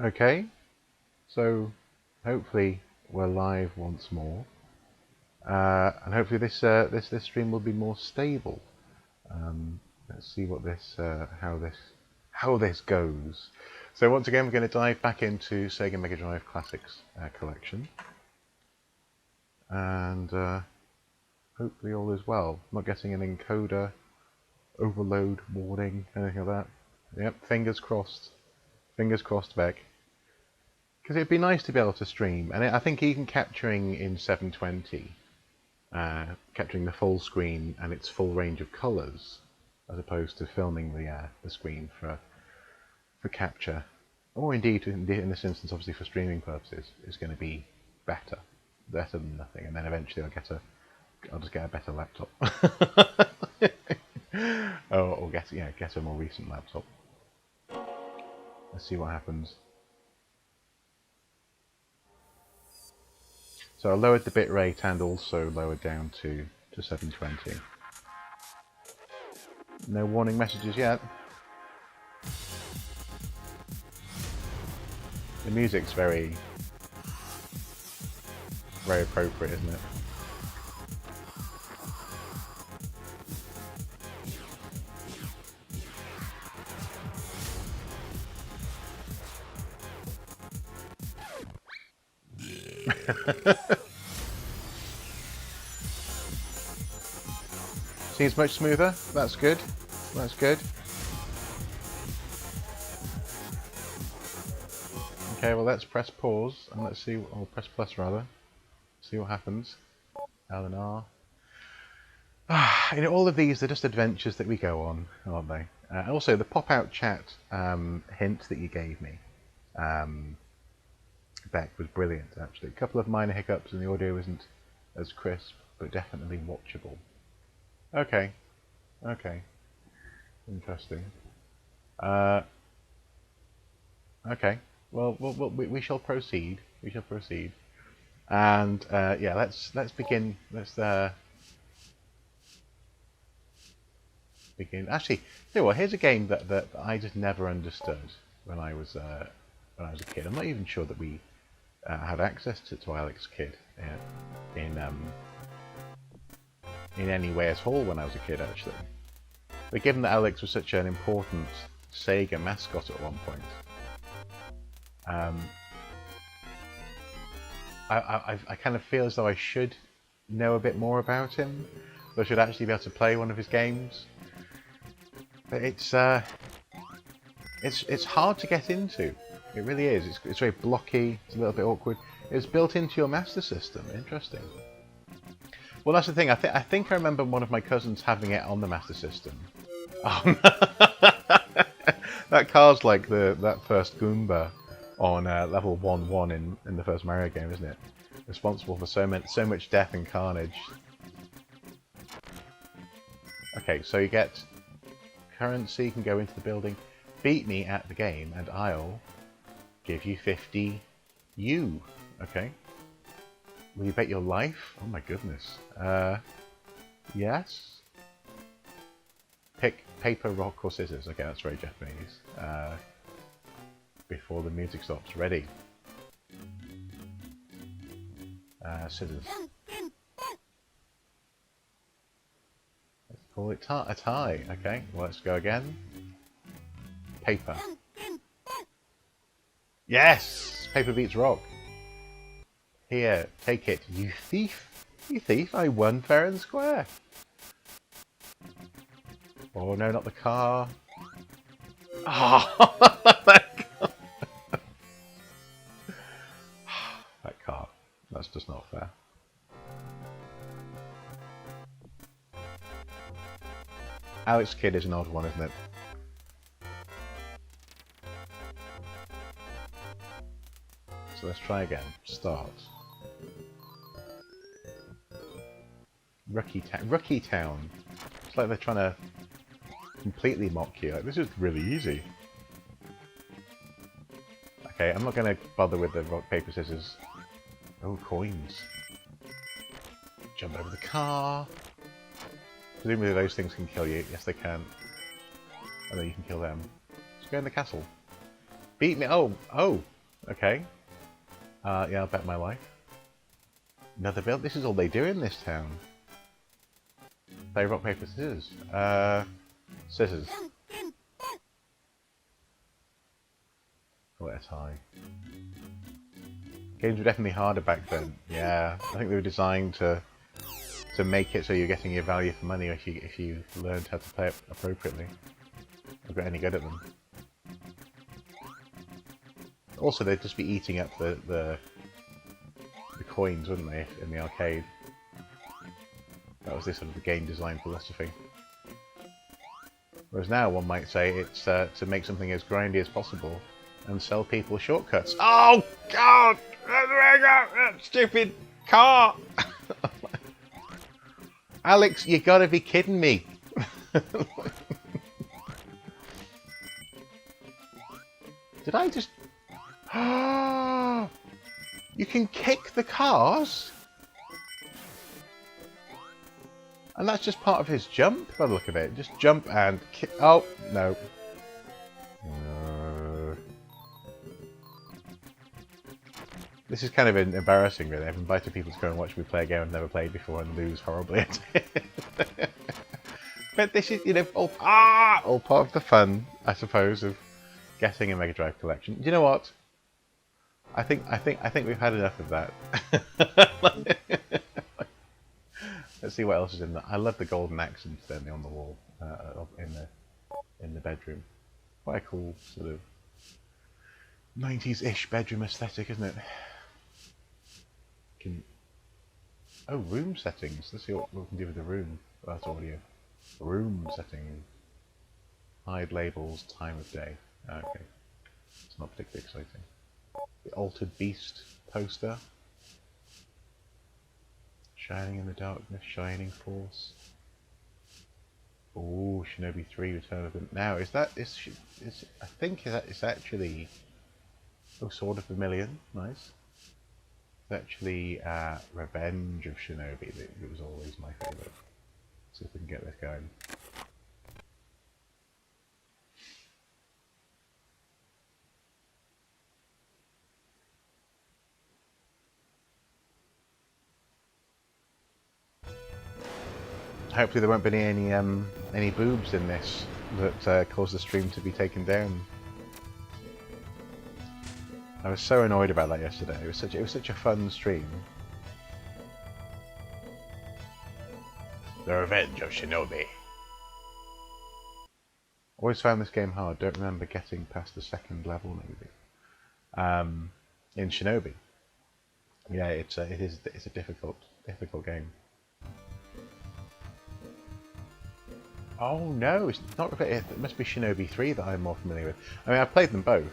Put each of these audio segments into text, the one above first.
Okay, so hopefully we're live once more, and hopefully this stream will be more stable. Let's see what this how this goes. So once again, we're going to dive back into Sega Mega Drive Classics collection, and hopefully all is well. I'm not getting an encoder overload warning, anything like that. Yep, fingers crossed. Fingers crossed, Beck. Because it'd be nice to be able to stream, and I think even capturing in 720, capturing the full screen and its full range of colours, as opposed to filming the screen for capture, or indeed in this instance, obviously for streaming purposes, is going to be better than nothing. And then eventually I'll just get a better laptop, or get a more recent laptop. Let's see what happens. So I lowered the bitrate and also lowered down to 720. No warning messages yet. The music's very appropriate, isn't it? Seems much smoother. That's good. That's good. Okay, well let's press pause and let's see, or press plus rather. See what happens. L and R. You know, all of these are just adventures that we go on, aren't they? Also, the pop-out chat hint that you gave me, Beck, was brilliant, actually. A couple of minor hiccups and the audio isn't as crisp, but definitely watchable. Okay. Okay. Interesting. Okay. Well, we shall proceed. We shall proceed. And yeah, let's begin. Let's begin. Actually, you know what? Here's a game that I just never understood when I was a kid. I'm not even sure that we had access to Alex Kidd in any way at all when I was a kid, actually. But given that Alex was such an important Sega mascot at one point, I kind of feel as though I should know a bit more about him. So I should actually be able to play one of his games. But it's hard to get into. It really is. It's very blocky. It's a little bit awkward. It's built into your Master System. Interesting. Well, that's the thing. I think I remember one of my cousins having it on the Master System. Oh, no. That car's like that first Goomba on level 1-1 in the first Mario game, isn't it? Responsible for so much death and carnage. Okay, so you get currency. You can go into the building. Beat me at the game, and I'll give you 50 U. Okay. Will you bet your life? Oh my goodness. Yes. Pick paper, rock, or scissors. Okay, that's very Japanese. Before the music stops. Ready. Scissors. Let's call it a tie. Okay, well, let's go again. Paper. Yes! Paper beats rock. Here, take it, you thief! You thief, I won fair and square! Oh no, not the car. Oh, that car. That's just not fair. Alex Kidd is an odd one, isn't it? So let's try again. Start. Rookie Town. It's like they're trying to completely mock you. Like, this is really easy. Okay, I'm not going to bother with the rock, paper, scissors. Oh, coins. Jump over the car. Presumably those things can kill you. Yes, they can. Oh no, you can kill them. Let's go in the castle. Beat me. Oh, oh. Okay. Yeah, I'll bet my life. Another build. This is all they do in this town. Play rock, paper, scissors. Scissors. Oh, that's high. Games were definitely harder back then. Yeah, I think they were designed to make it so you're getting your value for money if you learned how to play it appropriately. Or got any good at them. Also, they'd just be eating up the coins, wouldn't they, in the arcade? That was this sort of the game design philosophy. Whereas now one might say it's to make something as grindy as possible and sell people shortcuts. Oh God! That stupid car! Alex, you gotta be kidding me! Did I just... You can kick the cars? And that's just part of his jump, by the look of it. Just jump and kick... Oh, no. This is kind of embarrassing, really. I've invited people to go and watch me play a game I've never played before and lose horribly at it. But this is, you know, all part of the fun, I suppose, of getting a Mega Drive collection. Do you know what? I think we've had enough of that. Let's see what else is in there. I love the golden accents then on the wall, in the bedroom. Quite a cool sort of 90s-ish bedroom aesthetic, isn't it? Oh, room settings. Let's see what we can do with the room. Oh, that's audio. Room settings. Hide labels, time of day. Okay. It's not particularly exciting. The Altered Beast poster. Shining in the Darkness, Shining Force. Oh, Shinobi 3, Return of the... Now, I think it's actually... Oh, Sword of Vermilion, nice. It's actually Revenge of Shinobi that was always my favourite. See if we can get this going. Hopefully there won't be any boobs in this that cause the stream to be taken down. I was so annoyed about that yesterday. It was such a fun stream. The Revenge of Shinobi. Always found this game hard. Don't remember getting past the second level maybe. In Shinobi. Yeah, it's a difficult game. Oh no, it's not. It must be Shinobi 3 that I'm more familiar with. I mean, I've played them both.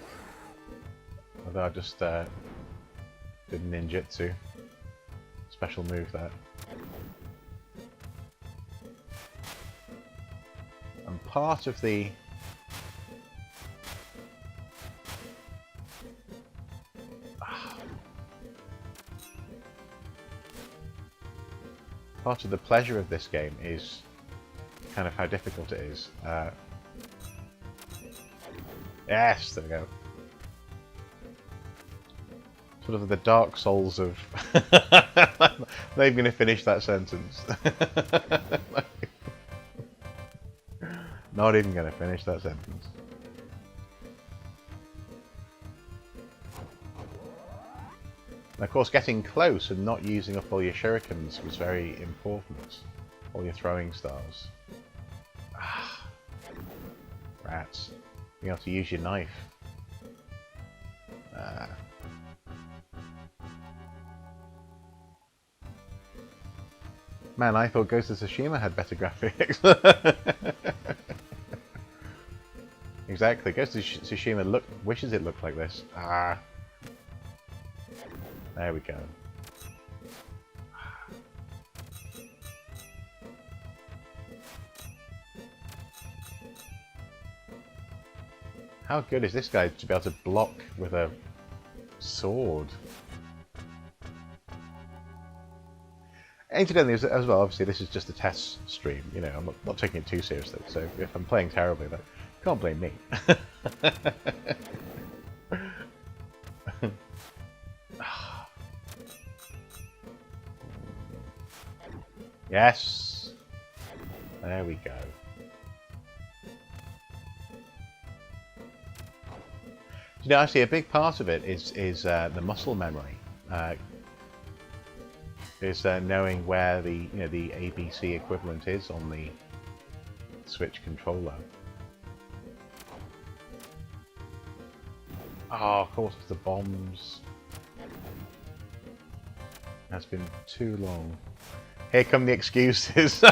Although I just did ninjutsu. Special move that. And part of the... Part of the pleasure of this game is kind of how difficult it is. Yes, there we go. Sort of the Dark Souls of... I'm not even going to finish that sentence. Not even going to finish that sentence. And of course, getting close and not using up all your shurikens was very important. All your throwing stars. Ah, rats. You have to use your knife. Ah. Man, I thought Ghost of Tsushima had better graphics. Exactly, Ghost of Tsushima wishes it looked like this. Ah. There we go. How good is this guy to be able to block with a sword? Incidentally, as well, obviously this is just a test stream, you know, I'm not taking it too seriously, so if I'm playing terribly, you can't blame me. Yes! There we go. You know, actually, a big part of it is the muscle memory. Is knowing where the the ABC equivalent is on the Switch controller. Oh, of course, it's the bombs. That's been too long. Here come the excuses. So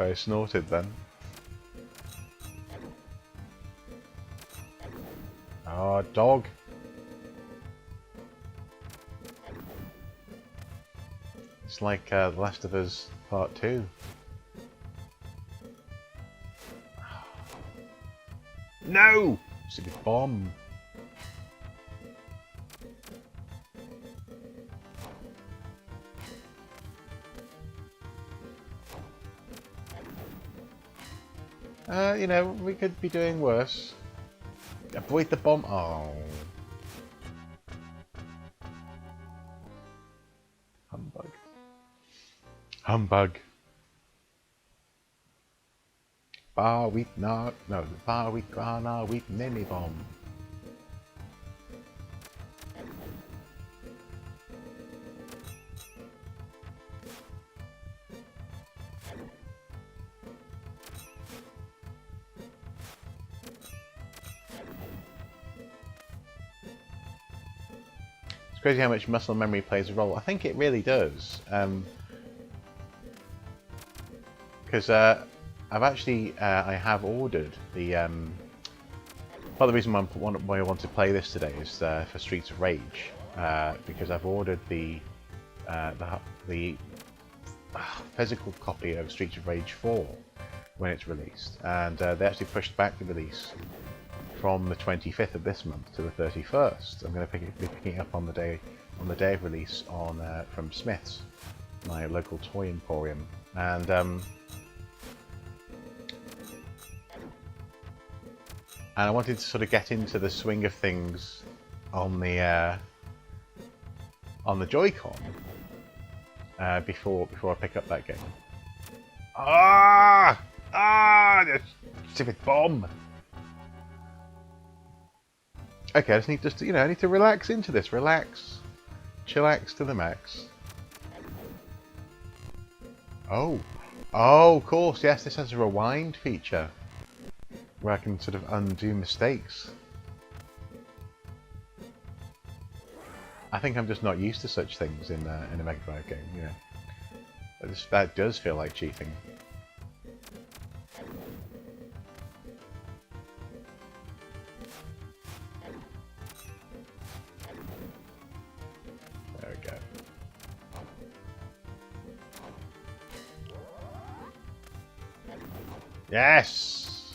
I snorted then. Oh, dog. It's like The Last of Us Part 2. No! Stupid bomb. You know, we could be doing worse. Avoid the bomb. Oh. Humbug. Humbug. Bar week no bar week na week mini bomb. It's crazy how much muscle memory plays a role. I think it really does. Because I've actually I have ordered the part of the reason why I want to play this today is for Streets of Rage, because I've ordered the physical copy of Streets of Rage 4 when it's released, and they actually pushed back the release from the 25th of this month to the 31st. I'm going to be picking it up on the day of release on from Smith's, my local toy emporium, and I wanted to sort of get into the swing of things on the Joy-Con before I pick up that game. The stupid bomb. Okay, I just need I need to relax into this. Relax, chillax to the max. Oh, of course, yes. This has a rewind feature, where I can sort of undo mistakes. I think I'm just not used to such things in a Mega Drive game, you know. That does feel like cheating. There we go. Yes!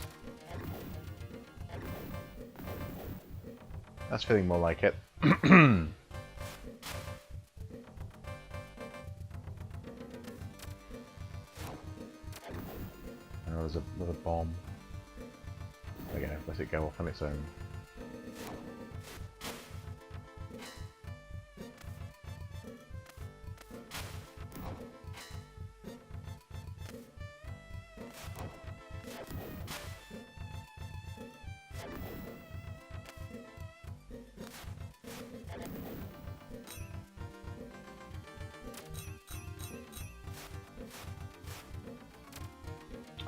That's feeling more like it. Oh, there's another bomb. Okay, let it go off on its own.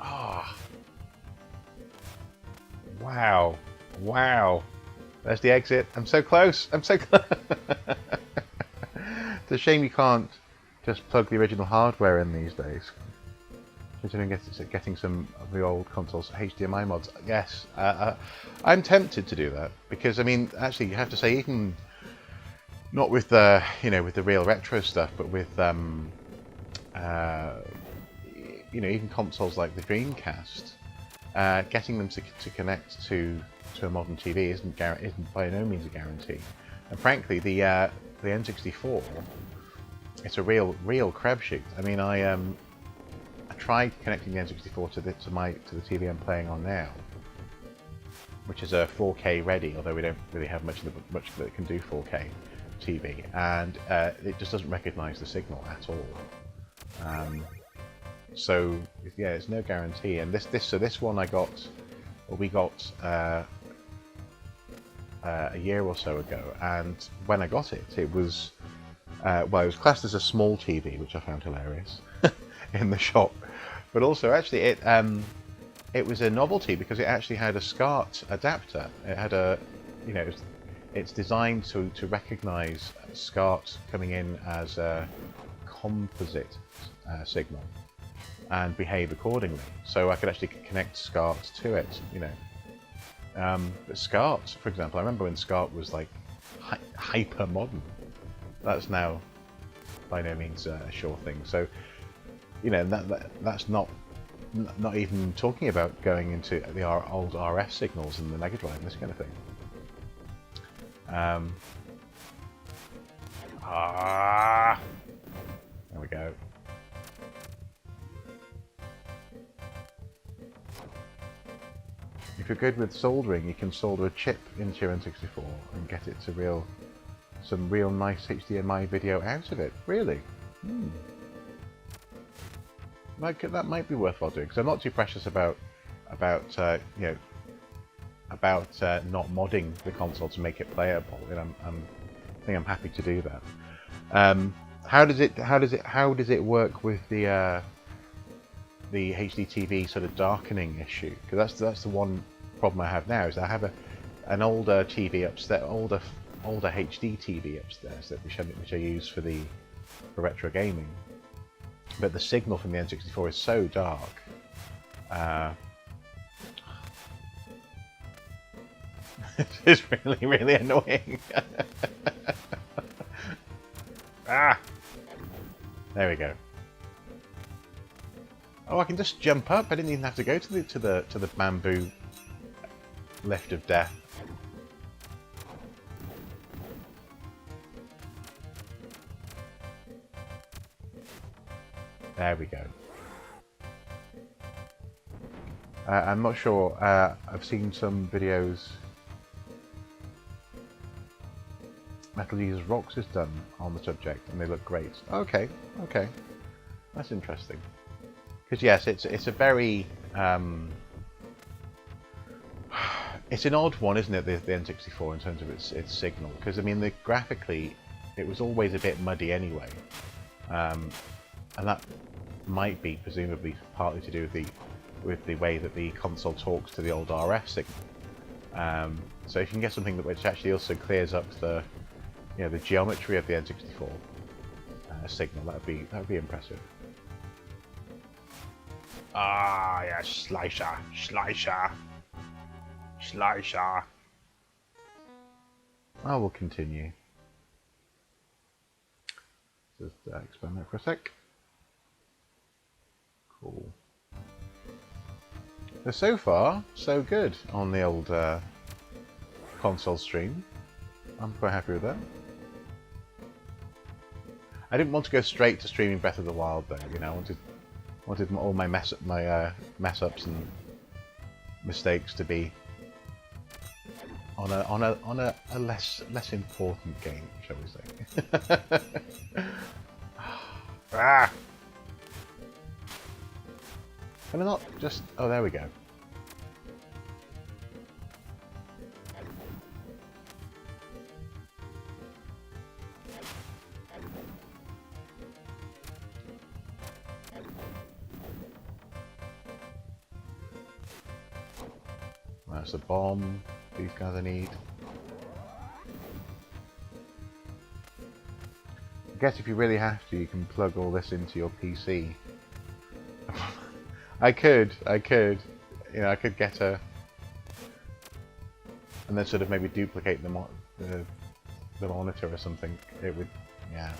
Ah! Wow! Wow! There's the exit. I'm so close. I'm so close. It's a shame you can't just plug the original hardware in these days. Considering getting some of the old consoles HDMI mods. Yes, I'm tempted to do that because I mean, actually, you have to say even not with the with the real retro stuff, but with even consoles like the Dreamcast, getting them to connect to a modern TV isn't by no means a guarantee. And frankly, the N64, it's a real crapshoot. I mean, I tried connecting the N64 to the TV I'm playing on now, which is a 4K ready, although we don't really have much that can do 4K, TV, and it just doesn't recognise the signal at all. So yeah, it's no guarantee. And this one I got, or we got a year or so ago, and when I got it, it was well, it was classed as a small TV, which I found hilarious in the shop. But also, actually, it was a novelty because it actually had a SCART adapter. It had a, you know, it's designed to recognise SCART coming in as a composite signal and behave accordingly. So I could actually connect SCART to it, you know. But SCART, for example, I remember when SCART was like hyper modern. That's now by no means a sure thing. So, you know, that's not even talking about going into the old RF signals and the Mega Drive and this kind of thing. There we go. If you're good with soldering, you can solder a chip into your N64 and get it to some real nice HDMI video out of it. Really? That might be worthwhile doing, because I'm not too precious about not modding the console to make it playable. And I think I'm happy to do that. How does it work with the HD TV sort of darkening issue? Because that's the one problem I have now. Is I have an older TV upstairs, older HD TV upstairs which I use for retro gaming. But the signal from the N64 is so dark. It's really, really annoying. There we go. Oh, I can just jump up. I didn't even have to go to the bamboo lift of death. There we go. I'm not sure. I've seen some videos Metal Gear's Rocks has done on the subject, and they look great. Okay, that's interesting. Because yes, it's a very it's an odd one, isn't it? The N64 in terms of its signal. Because I mean, graphically, it was always a bit muddy anyway. And that might be presumably partly to do with the way that the console talks to the old RF signal. So if you can get something which actually also clears up the geometry of the N64 signal, that would be impressive. Ah, yeah, slicer. I will continue. Just expand that for a sec. Cool. So far, so good on the old console stream. I'm quite happy with that. I didn't want to go straight to streaming Breath of the Wild though. You know, I wanted all my mess ups and mistakes to be on a less important game, shall we say? Can I not just... Oh, there we go. That's a bomb. These guys I need. I guess if you really have to, you can plug all this into your PC. I could, you know, I could get and then sort of maybe duplicate the monitor or something. It would, yeah.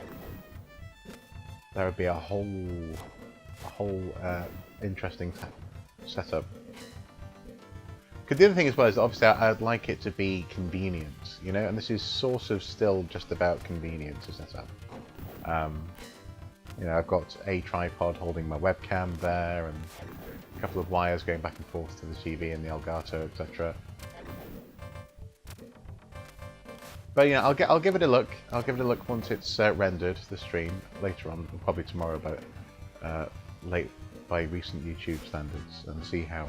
That would be a whole interesting setup. Because the other thing as well is obviously I'd like it to be convenient, you know, and this is sort of still just about convenience to set up. You know, I've got a tripod holding my webcam there, and a couple of wires going back and forth to the TV and the Elgato, etc. But yeah, I'll give it a look. I'll give it a look once it's rendered. The stream later on, probably tomorrow, but late by recent YouTube standards, and see how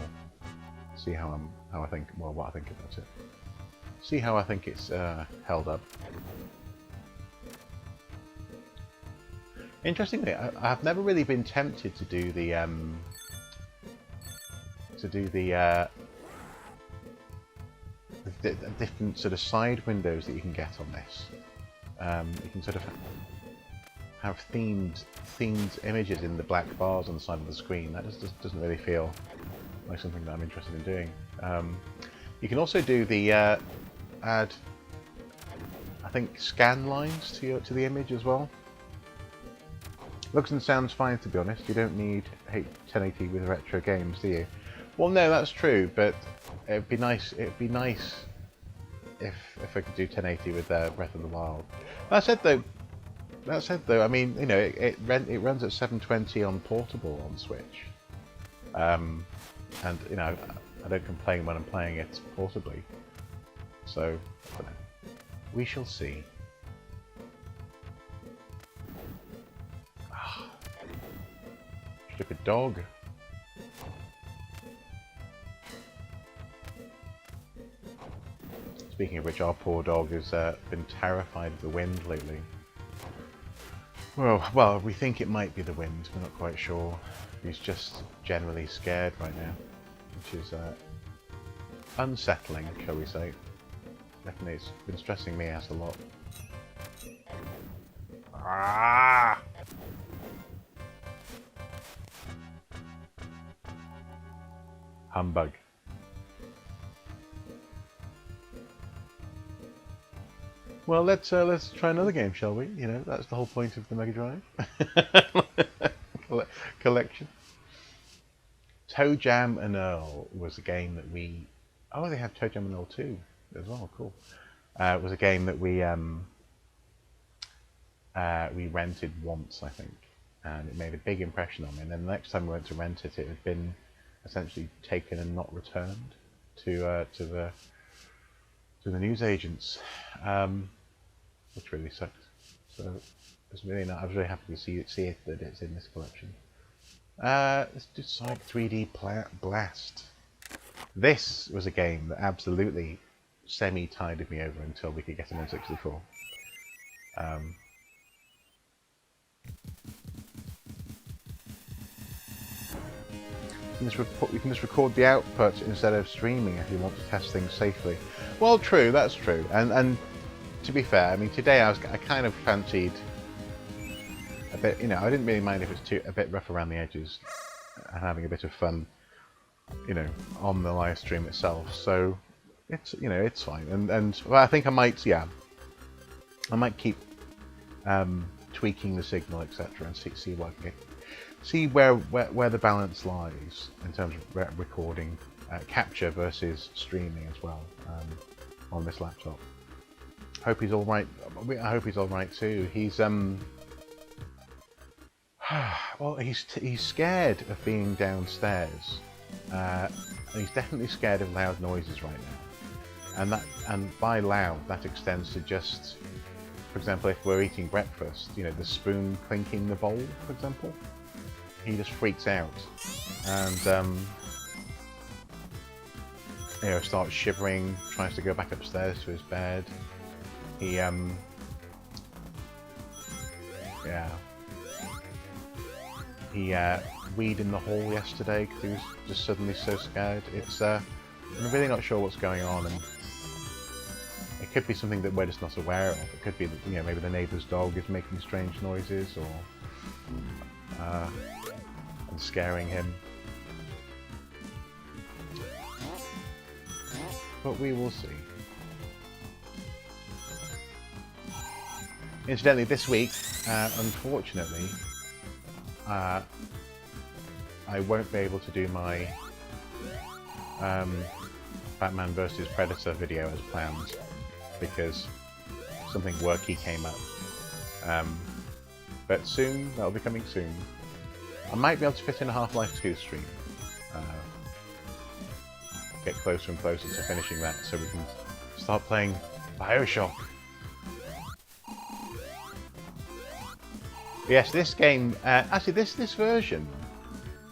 I think, well, what I think about it. See how I think it's held up. Interestingly, I've never really been tempted to do the different sort of side windows that you can get on this. You can sort of have themed images in the black bars on the side of the screen. That just doesn't really feel like something that I'm interested in doing. You can also do the add, I think, scan lines to the image as well. Looks and sounds fine, to be honest. You don't need 1080 with retro games, do you? Well, no, that's true, but it'd be nice. It'd be nice if I could do 1080 with Breath of the Wild. That said, though, I mean, you know, it runs at 720 on portable on Switch, and you know, I don't complain when I'm playing it portably. So, I don't know. We shall see. Stupid dog. Speaking of which, our poor dog has been terrified of the wind lately. Well, we think it might be the wind. We're not quite sure. He's just generally scared right now, which is unsettling, shall we say. Definitely, it's been stressing me out a lot. Ah! Humbug. Well, let's try another game, shall we? You know, that's the whole point of the Mega Drive collection. Toe Jam and Earl was a game that we... Oh, they have Toe Jam and Earl 2 as well. Cool. It was a game that we rented once, I think, and it made a big impression on me. And then the next time we went to rent it, it had been essentially taken and not returned to the newsagents, which really sucks. So it's really not. I was really happy to see it that it's in this collection. Let's do Sonic 3D Blast. This was a game that absolutely semi-tided me over until we could get an N64. You can just record the output instead of streaming if you want to test things safely. Well, true, that's true. And to be fair, I mean, today I kind of fancied a bit. You know, I didn't really mind if it's a bit rough around the edges and having a bit of fun, you know, on the live stream itself. So it's, you know, it's fine. And well, I think I might keep tweaking the signal, etc., and see what I can get. See where the balance lies in terms of recording, capture versus streaming as well on this laptop. Hope he's all right. I hope he's all right too. He's well, he's scared of being downstairs. He's definitely scared of loud noises right now, and by loud that extends to just, for example, if we're eating breakfast, you know, the spoon clinking the bowl, for example. He just freaks out and you know, starts shivering, tries to go back upstairs to his bed. He yeah, he weed in the hall yesterday because he was just suddenly so scared. It's I'm really not sure what's going on, and it could be something that we're just not aware of. It could be that, you know, maybe the neighbour's dog is making strange noises, or and scaring him. But we will see. Incidentally, this week, unfortunately, I won't be able to do my Batman vs Predator video as planned because something worky came up. But soon, that'll be coming soon. I might be able to fit in a Half-Life 2 stream. Get closer and closer to finishing that so we can start playing Bioshock. Yes, this game, actually this version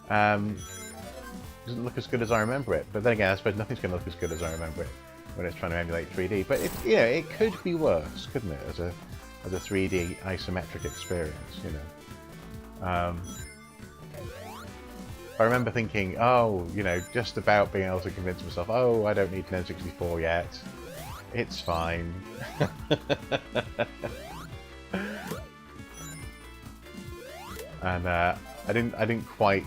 doesn't look as good as I remember it. But then again, I suppose nothing's going to look as good as I remember it when it's trying to emulate 3D. But it could be worse, couldn't it, as a 3D isometric experience, you know. I remember thinking, oh, you know, just about being able to convince myself, oh, I don't need an N64 yet. It's fine. And I didn't quite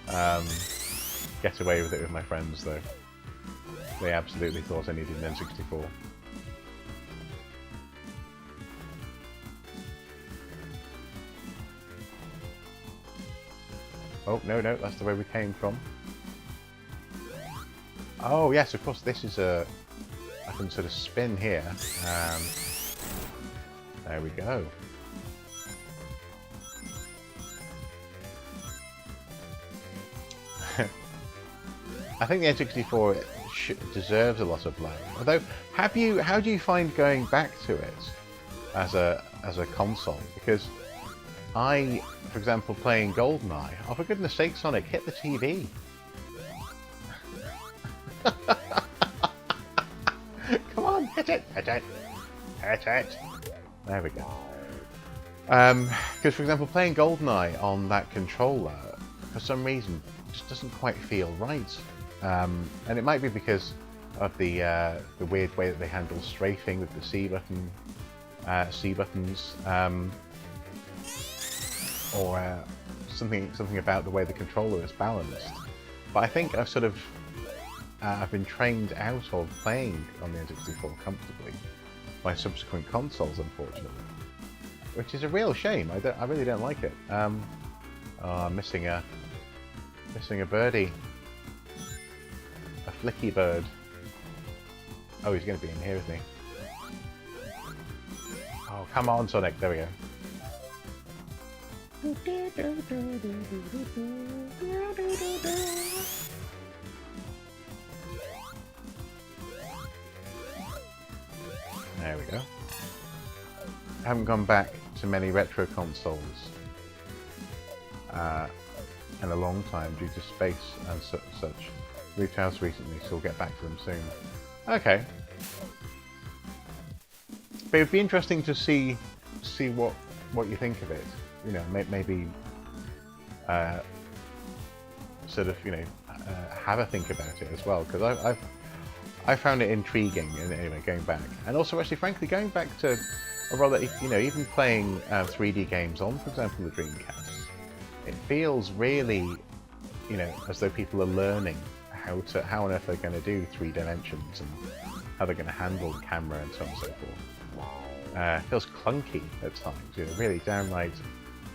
get away with it with my friends, though. They absolutely thought I needed an N64. Oh, no, that's the way we came from. Oh, yes, of course, this is I can sort of spin here. There we go. I think the N64 deserves a lot of blame. Although, how do you find going back to it as a console? Because I, for example, playing GoldenEye, oh for goodness sake, Sonic, hit the TV. Come on, hit it, hit it, hit it. There we go. Because, for example, playing GoldenEye on that controller, for some reason, just doesn't quite feel right. And it might be because of the weird way that they handle strafing with the C buttons, or something about the way the controller is balanced. But I think I've sort of I've been trained out of playing on the N64 comfortably by subsequent consoles, unfortunately, which is a real shame. I really don't like it. Oh, I'm missing a birdie. A flicky bird. Oh, he's going to be in here, isn't he? Oh, come on, Sonic. There we go. There we go. I haven't gone back to many retro consoles in a long time due to space and such. Moved house recently, so we'll get back to them soon. Okay. But it'd be interesting to see what you think of it. You know, maybe sort of, you know, have a think about it as well, because I found it intriguing. And anyway, going back, and also actually, frankly, going back to a rather, you know, even playing 3D games on, for example, the Dreamcast, it feels really, you know, as though people are learning how on earth they're going to do 3 dimensions and how they're going to handle the camera and so on and so forth. It feels clunky at times, you know, really downright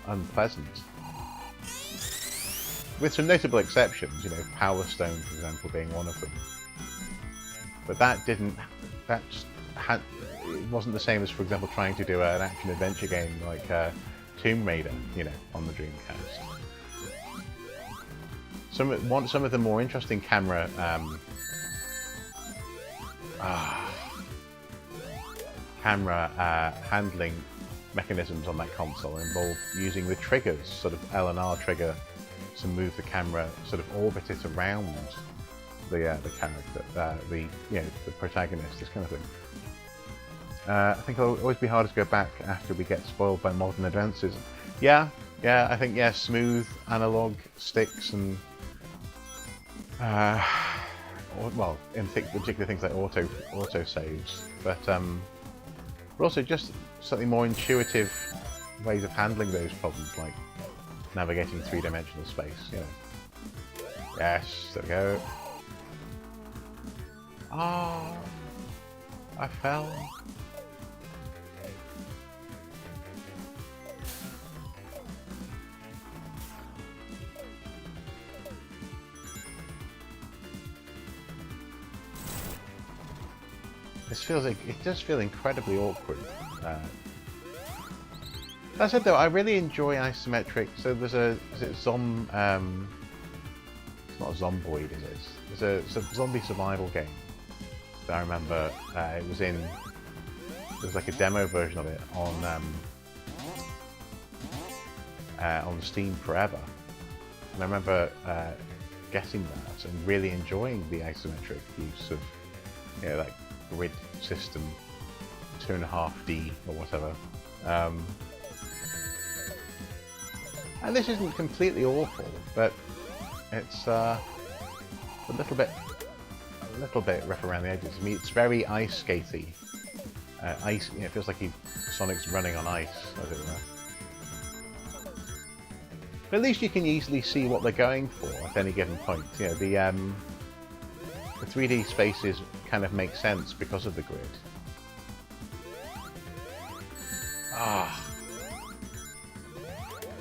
unpleasant. With some notable exceptions, you know, Power Stone, for example, being one of them. But it wasn't the same as, for example, trying to do an action-adventure game like Tomb Raider, you know, on the Dreamcast. Some of the more interesting camera handling mechanisms on that console involve using the triggers, sort of L and R trigger, to move the camera, sort of orbit it around the character, the protagonist, this kind of thing. I think it'll always be hard to go back after we get spoiled by modern advances. Yeah, I think smooth analog sticks and well, in particular things like auto saves, but also just slightly more intuitive ways of handling those problems, like navigating 3-dimensional space. You know. Yes, there we go. Ah, I fell. This feels like, it does feel incredibly awkward. That said though, I really enjoy isometric, so there's is it it's not a Zomboid, is it? There's a zombie survival game that I remember, there was like a demo version of it on on Steam forever, and I remember getting that and really enjoying the isometric use of, you know, that grid system, 2.5D or whatever. And this isn't completely awful, but it's a little bit rough around the edges. I mean, it's very ice skatey. Ice, you know, it feels like Sonic's running on ice, as it were. But at least you can easily see what they're going for at any given point. You know, the 3D spaces kind of make sense because of the grid. Ah,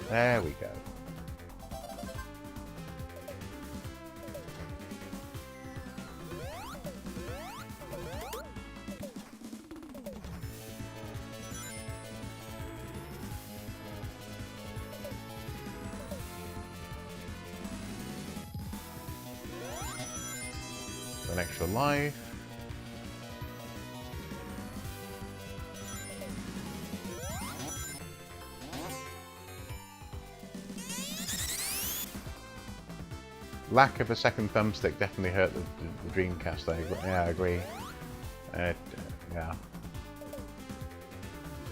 there we go. An extra life. Lack of a second thumbstick definitely hurt the Dreamcast. I agree. Yeah,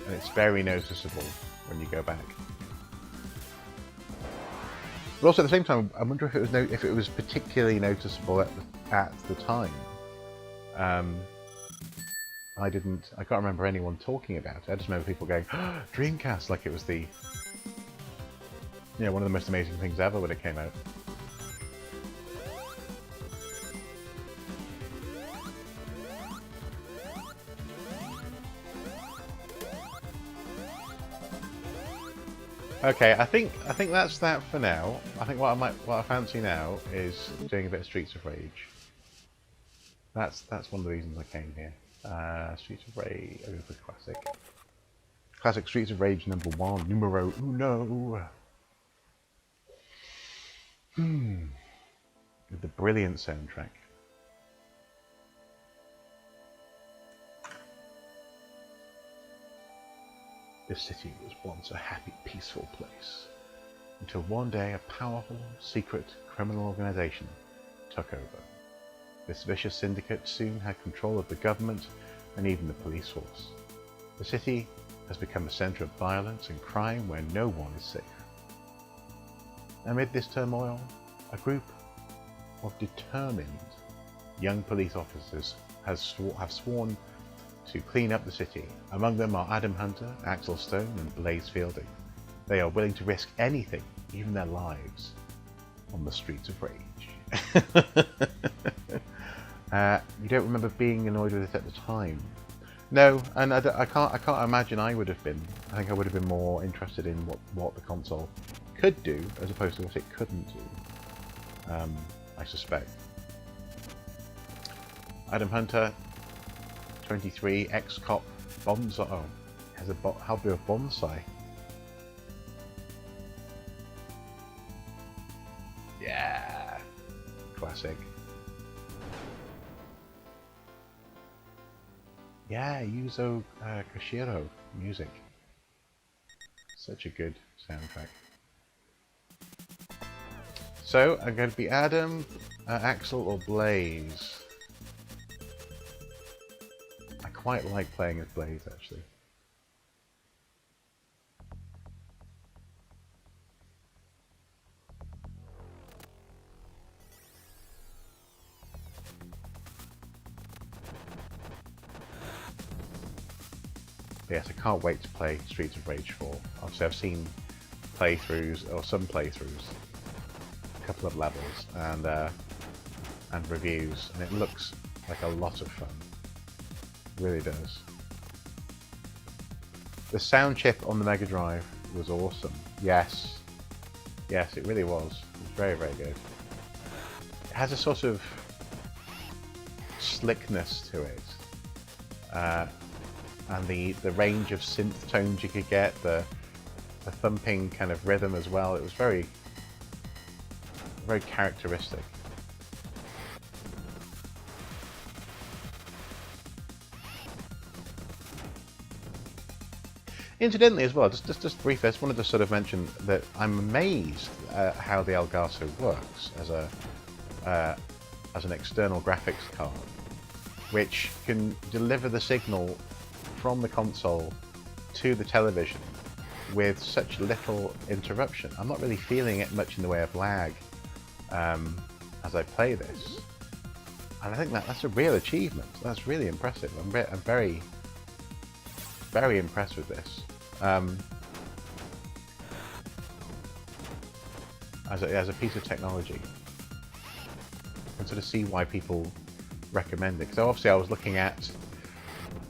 and it's very noticeable when you go back. But also at the same time, I wonder if it was particularly noticeable at the time. I can't remember anyone talking about it. I just remember people going, oh, Dreamcast, like it was the, you know, one of the most amazing things ever when it came out. Okay, I think that's that for now. I think what I fancy now is doing a bit of Streets of Rage. That's one of the reasons I came here. Streets of Rage, over the classic. Classic Streets of Rage #1, numero uno. With the brilliant soundtrack. This city was once a happy, peaceful place, until one day a powerful, secret criminal organization took over. This vicious syndicate soon had control of the government and even the police force. The city has become a center of violence and crime where no one is safe. Amid this turmoil, a group of determined young police officers have sworn to clean up the city. Among them are Adam Hunter, Axel Stone and Blaze Fielding. They are willing to risk anything, even their lives, on the Streets of Rage. You don't remember being annoyed with it at the time? No, and I can't imagine I would have been. I think I would have been more interested in what the console could do as opposed to what it couldn't do. I suspect. Adam Hunter, 23, ex-cop, bonsai. Oh, has a hobby of bonsai. Yeah, classic. Yeah, Yuzo Koshiro music. Such a good soundtrack. So, I'm going to be Adam, Axel, or Blaze. I quite like playing as Blaze, actually. Yes, I can't wait to play Streets of Rage 4. Obviously, I've seen playthroughs, or some playthroughs, a couple of levels, and reviews, and it looks like a lot of fun. It really does. The sound chip on the Mega Drive was awesome. Yes. Yes, it really was. It was very, very good. It has a sort of slickness to it. And the range of synth tones you could get, the thumping kind of rhythm as well, it was very, very characteristic. Incidentally, as well, just briefly, I just wanted to sort of mention that I'm amazed at how the Elgato works as an external graphics card, which can deliver the signal from the console to the television with such little interruption. I'm not really feeling it much in the way of lag as I play this, and I think that's a real achievement. That's really impressive. I'm very, very impressed with this. As a piece of technology, I can sort of see why people recommend it. Because obviously I was looking at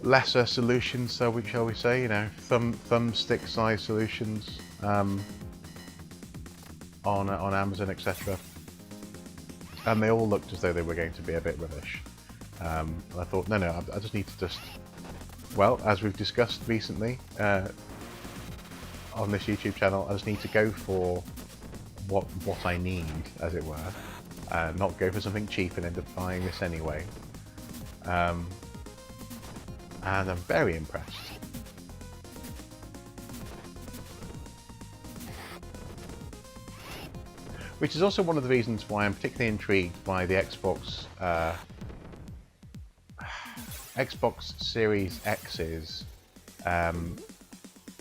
lesser solutions, shall we say, you know, thumbstick size solutions on Amazon, etc. And they all looked as though they were going to be a bit rubbish. And I thought, no, I just need to well, as we've discussed recently on this YouTube channel, I just need to go for what I need, as it were, not go for something cheap and end up buying this anyway. And I'm very impressed. Which is also one of the reasons why I'm particularly intrigued by the Xbox Series X's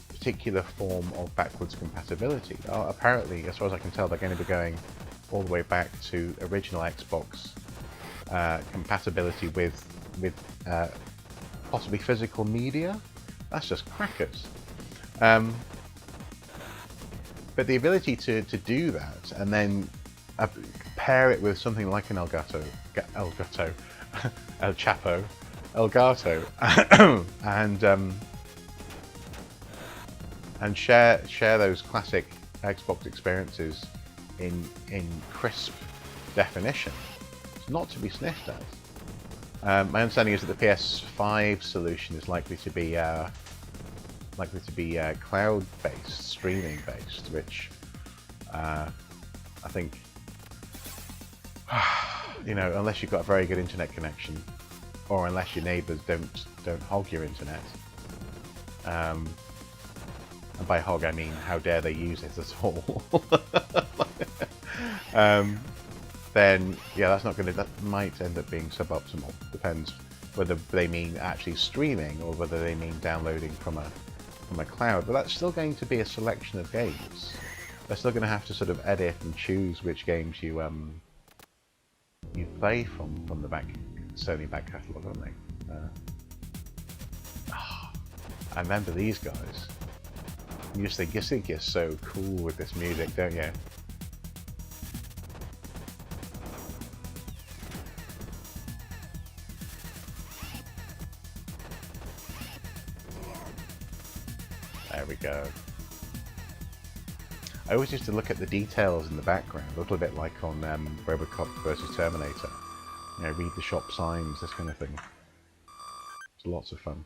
particular form of backwards compatibility. Apparently, as far as I can tell, they're going to be going all the way back to original Xbox compatibility with possibly physical media. That's just crackers. But the ability to do that and then pair it with something like an Elgato, El Chapo, Elgato, and share those classic Xbox experiences in crisp definition. It's not to be sniffed at. My understanding is that the PS5 solution is likely to be cloud-based, streaming-based, which I think, you know, unless you've got a very good internet connection, or unless your neighbours don't hog your internet, and by hog I mean how dare they use it at all, then yeah, that might end up being suboptimal. Depends whether they mean actually streaming or whether they mean downloading from a cloud. But that's still going to be a selection of games. They're still going to have to sort of edit and choose which games you play from the Sony back catalogue, aren't they? I remember these guys. You just think you're so cool with this music, don't you? There we go. I always used to look at the details in the background, a little bit like on Robocop versus Terminator. You know, read the shop signs, this kind of thing. It's lots of fun.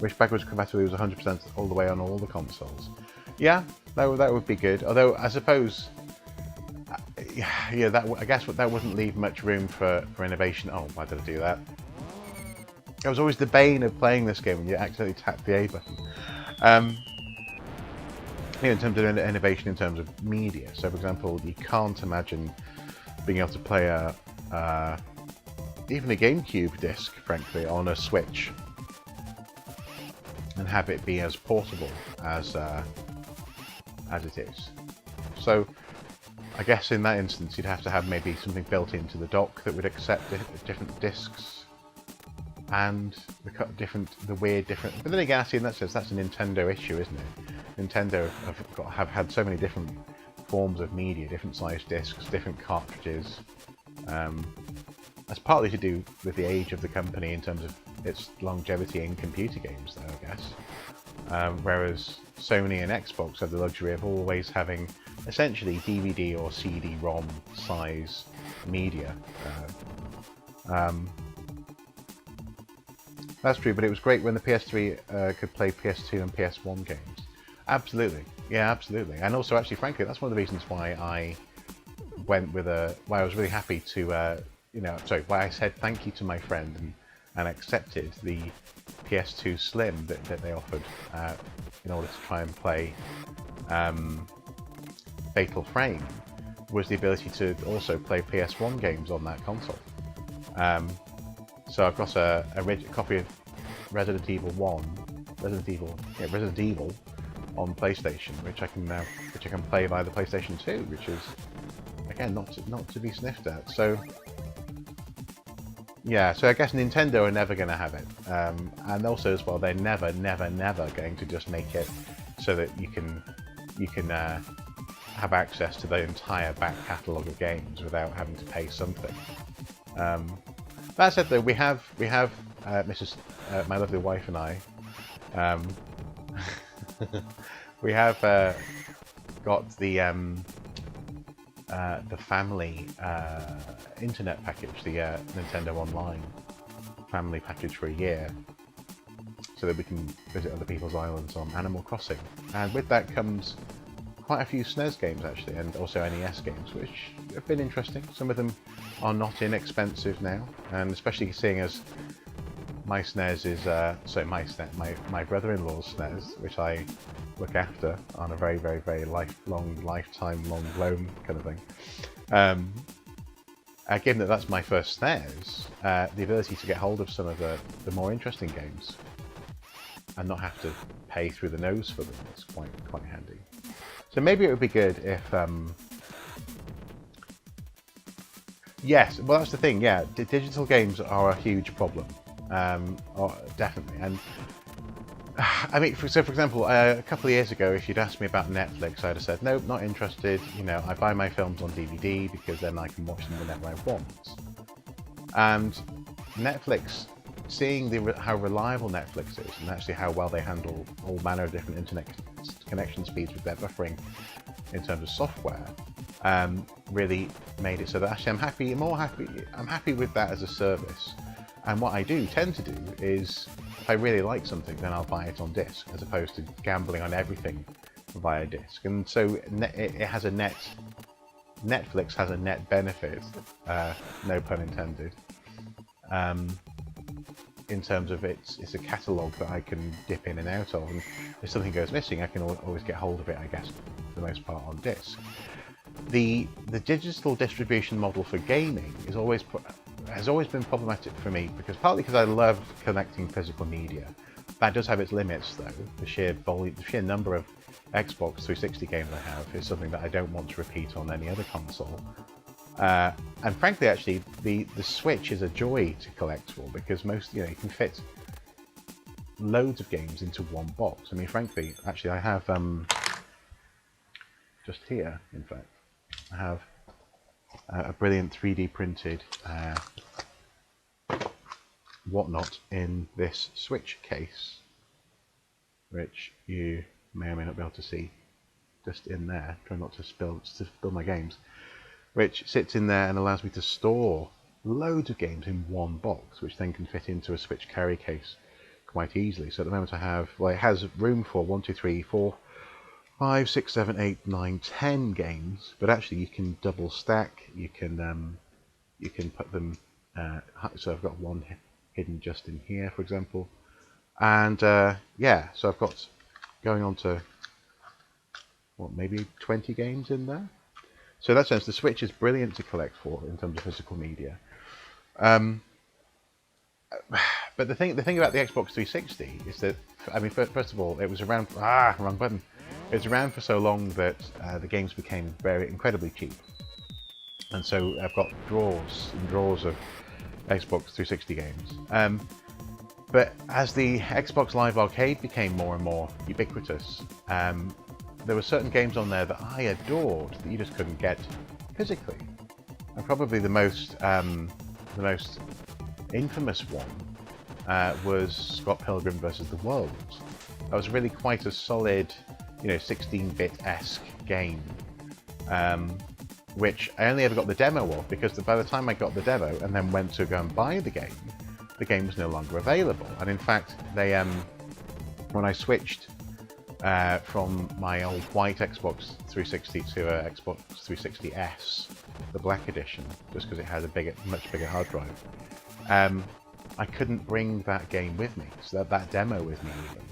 Wish backwards compatibility was 100% all the way on all the consoles. Yeah, that would be good. Although I suppose, yeah, I guess that wouldn't leave much room for innovation. Oh, why did I do that? It was always the bane of playing this game when you accidentally tap the A button. You know, in terms of innovation, in terms of media. So, for example, you can't imagine being able to play even a GameCube disc, frankly, on a Switch, and have it be as portable as it is. So I guess in that instance you'd have to have maybe something built into the dock that would accept different discs and the weird different. But then again, actually, in that sense, that's a Nintendo issue, isn't it? Nintendo have had so many different forms of media, different sized discs, different cartridges. That's partly to do with the age of the company in terms of its longevity in computer games, though, I guess. Whereas Sony and Xbox have the luxury of always having essentially DVD or CD-ROM size media. That's true, but it was great when the PS3 could play PS2 and PS1 games. Absolutely. Yeah, absolutely. And also, actually, frankly, that's one of the reasons why I went with why I was really happy to, why I said thank you to my friend and accepted the PS2 Slim that they offered in order to try and play Fatal Frame, was the ability to also play PS1 games on that console. So I've got a copy of Resident Evil on PlayStation, which I can play via the PlayStation 2, which is again not to be sniffed at. So yeah, so I guess Nintendo are never going to have it, and also as well, they're never going to just make it so that you can have access to the entire back catalogue of games without having to pay something. That said, though, we have Mrs. My lovely wife and I. We have got the family internet package, the Nintendo Online family package for a year, so that we can visit other people's islands on Animal Crossing. And with that comes quite a few SNES games, actually, and also NES games, which have been interesting. Some of them are not inexpensive now, and especially seeing as my SNES is my brother-in-law's SNES, which I look after on a very lifetime long loan kind of thing. Given that that's my first SNES, the ability to get hold of some of the more interesting games and not have to pay through the nose for them is quite handy. So maybe it would be good if yes, well, that's the thing. Yeah, digital games are a huge problem. Definitely. And I mean, for example, a couple of years ago, if you'd asked me about Netflix, I'd have said, nope, not interested. You know, I buy my films on DVD because then I can watch them whenever I want. And Netflix, seeing how reliable Netflix is, and actually how well they handle all manner of different internet connection speeds with their buffering in terms of software, really made it so that actually I'm happy with that as a service. And what I do tend to do is, if I really like something, then I'll buy it on disc, as opposed to gambling on everything via disc. And so it has a Netflix has a net benefit, no pun intended, in terms of it's a catalogue that I can dip in and out of, and if something goes missing, I can always get hold of it, I guess, for the most part on disc. The digital distribution model for gaming has always been problematic for me, because partly because I love collecting physical media. That does have its limits, though. The sheer number of Xbox 360 games I have is something that I don't want to repeat on any other console. And frankly, actually, the Switch is a joy to collect for, because you can fit loads of games into one box. I mean, frankly, actually, I have just here, in fact, I have a brilliant 3D printed whatnot in this Switch case, which you may or may not be able to see just in there. Try not to spill my games. Which sits in there and allows me to store loads of games in one box, which then can fit into a Switch carry case quite easily. So at the moment I have, well, it has room for 1, 2, 3, 4, 5, 6, 7, 8, 9, 10 games, but actually you can double stack. You can put them. So I've got one hidden just in here, for example, and yeah. So I've got going on to maybe 20 games in there. So in that sense, the Switch is brilliant to collect for in terms of physical media. But the thing about the Xbox 360 is that, I mean, first of all, it was around. Wrong button. It was around for so long that the games became incredibly cheap, and so I've got drawers and drawers of Xbox 360 games. But as the Xbox Live Arcade became more and more ubiquitous, there were certain games on there that I adored that you just couldn't get physically. And probably the most infamous one was Scott Pilgrim vs. the World. That was really quite a solid, 16-bit-esque game, which I only ever got the demo of, because by the time I got the demo and then went to go and buy the game was no longer available. And in fact, they when I switched from my old white Xbox 360 to a Xbox 360S, the black edition, just because it had a much bigger hard drive. I couldn't bring that game with me, so that demo with me even.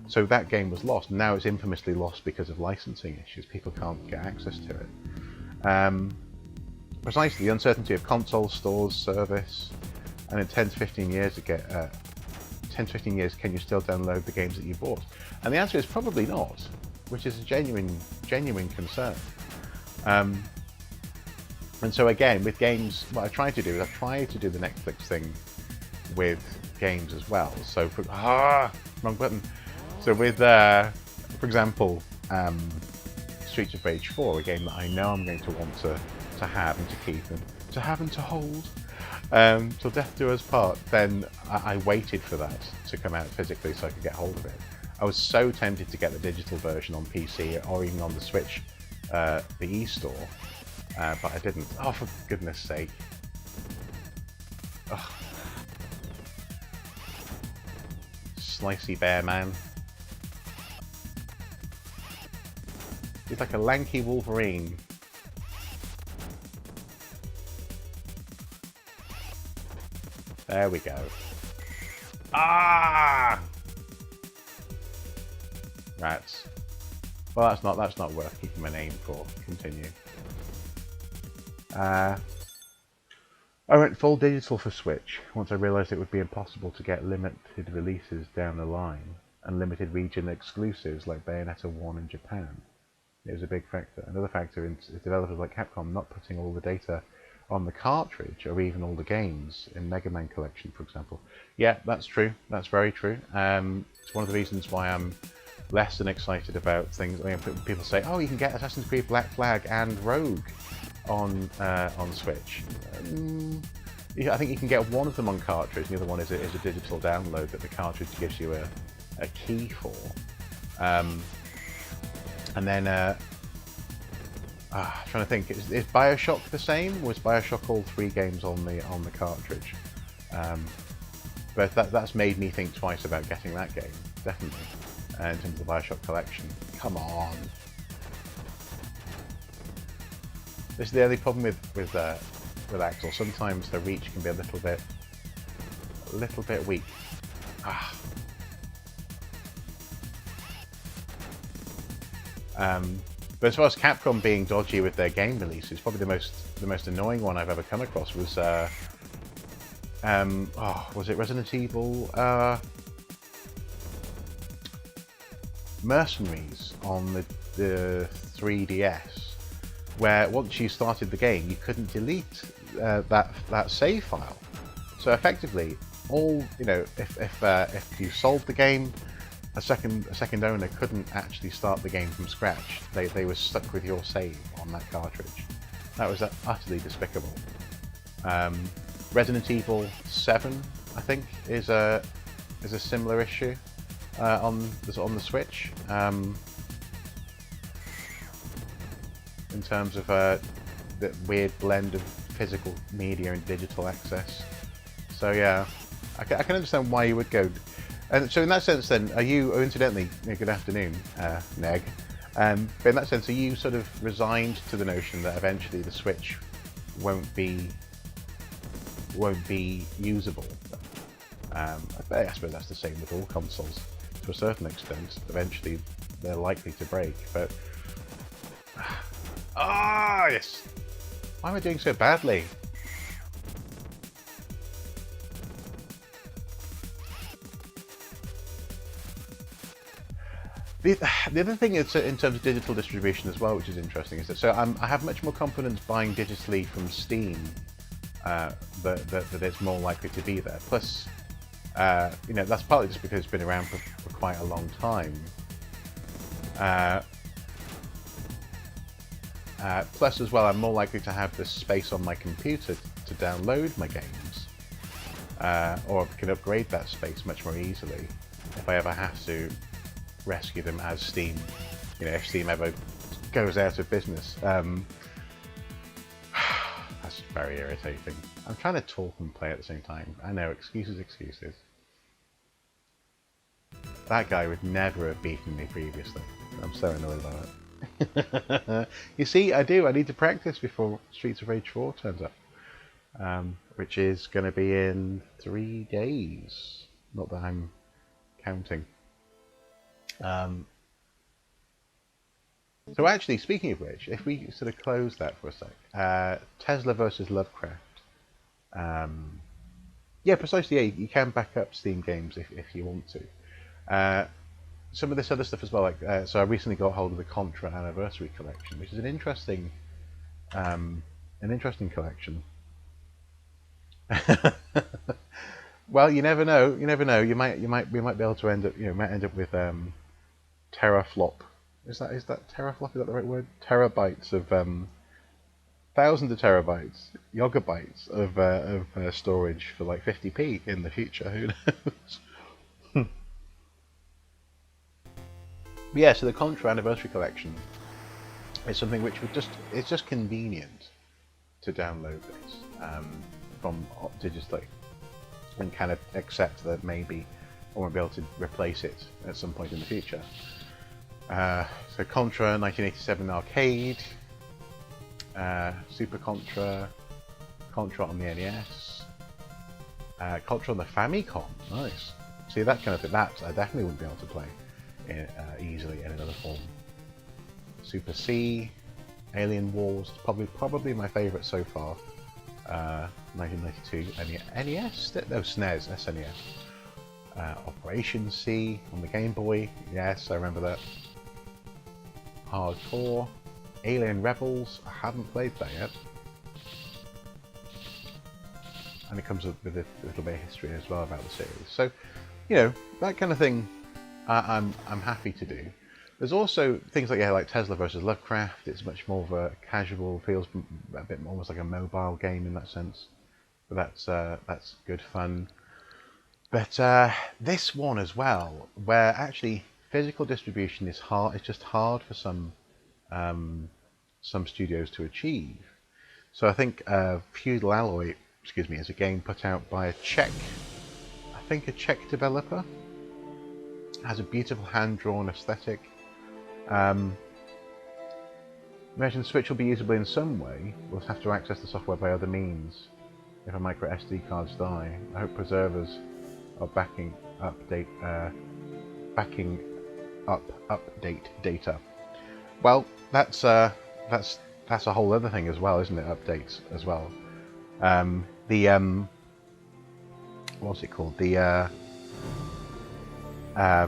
So that game was lost. Now it's infamously lost because of licensing issues. People can't get access to it. Precisely, the uncertainty of console stores, service, and in 10 to 15 years, 10 to 15 years, can you still download the games that you bought? And the answer is probably not, which is a genuine concern. And so again, with games, what I try to do is I try to do the Netflix thing with games as well. So, wrong button. So with, for example, Streets of Rage 4, a game that I know I'm going to want to have and to keep and to have and to hold till death do us part, then I waited for that to come out physically so I could get hold of it. I was so tempted to get the digital version on PC or even on the Switch, the eStore, but I didn't. Oh, for goodness sake. Ugh. Slicey bear man. He's like a lanky Wolverine. There we go. Ah! Rats. Well, that's not worth keeping my name for. Continue. I went full digital for Switch once I realised it would be impossible to get limited releases down the line and limited region exclusives like Bayonetta 1 in Japan. It was a big factor. Another factor is developers like Capcom not putting all the data on the cartridge or even all the games in Mega Man Collection, for example. Yeah, that's true. That's very true. It's one of the reasons why I'm less than excited about things. I mean, people say, "Oh, you can get Assassin's Creed Black Flag and Rogue on Switch." I think you can get one of them on cartridge, and the other one is a digital download that the cartridge gives you a key for. And then, trying to think, is Bioshock the same? Was Bioshock all 3 games on the cartridge? But that's made me think twice about getting that game, definitely, in terms of the Bioshock collection. Come on. This is the only problem with Axel. Sometimes the reach can be a little bit weak. But as far as Capcom being dodgy with their game releases, probably the most annoying one I've ever come across was was it Resident Evil Mercenaries on the 3DS, where once you started the game you couldn't delete that save file. So effectively, if you solved the game, a second owner couldn't actually start the game from scratch. They were stuck with your save on that cartridge. That was utterly despicable. Resident Evil 7, I think, is a similar issue on the Switch. In terms of the weird blend of physical media and digital access. So yeah, I can understand why you would go. And so in that sense then, are you, incidentally, good afternoon, Neg, but in that sense, are you sort of resigned to the notion that eventually the Switch won't be usable? I suppose that's the same with all consoles, to a certain extent. Eventually they're likely to break, but... yes! Why am I doing so badly? The other thing is, in terms of digital distribution as well, which is interesting, is that I have much more confidence buying digitally from Steam that it's more likely to be there. Plus, that's partly just because it's been around for quite a long time. Plus, as well, I'm more likely to have the space on my computer to download my games, or can upgrade that space much more easily if I ever have to rescue them as Steam, if Steam ever goes out of business. That's very irritating. I'm trying to talk and play at the same time. I know, excuses. That guy would never have beaten me previously. I'm so annoyed by that. You see, I need to practice before Streets of Rage 4 turns up. Which is going to be in 3 days. Not that I'm counting. So actually, speaking of which, if we sort of close that for a sec, Tesla versus Lovecraft. Yeah, precisely. Yeah, you can back up Steam games if you want to. Some of this other stuff as well. Like, so I recently got hold of the Contra Anniversary Collection, which is an interesting collection. Well, you never know. You never know. We might be able to end up. Might end up with teraflop. Is that teraflop? Is that the right word? Terabytes of thousands of terabytes, yogabytes of storage for like 50p in the future. Who knows? But yeah, so the Contra Anniversary Collection is something which it's just convenient to download this from digitally, and kind of accept that maybe I won't be able to replace it at some point in the future. So Contra 1987 arcade, Super Contra, Contra on the NES, Contra on the Famicom. Nice. See, that kind of thing. That I definitely wouldn't be able to play easily in another form. Super C, Alien Wars, probably my favourite so far. 1992 NES, no, SNES, SNES. Operation C on the Game Boy, yes, I remember that. Hardcore, Alien Rebels, I haven't played that yet. And it comes up with a little bit of history as well about the series. So, that kind of thing I'm happy to do. There's also things like Tesla versus Lovecraft. It's much more of a casual, feels a bit almost like a mobile game in that sense. But that's good fun. But this one as well, where actually physical distribution is hard. It's just hard for some studios to achieve. So I think Feudal Alloy, is a game put out by a Czech developer. It has a beautiful hand-drawn aesthetic. Imagine Switch will be usable in some way. We'll have to access the software by other means if our micro SD cards die. I hope preservers are backing up update data. Well, that's a whole other thing as well, isn't it? Updates as well. What's it called? Let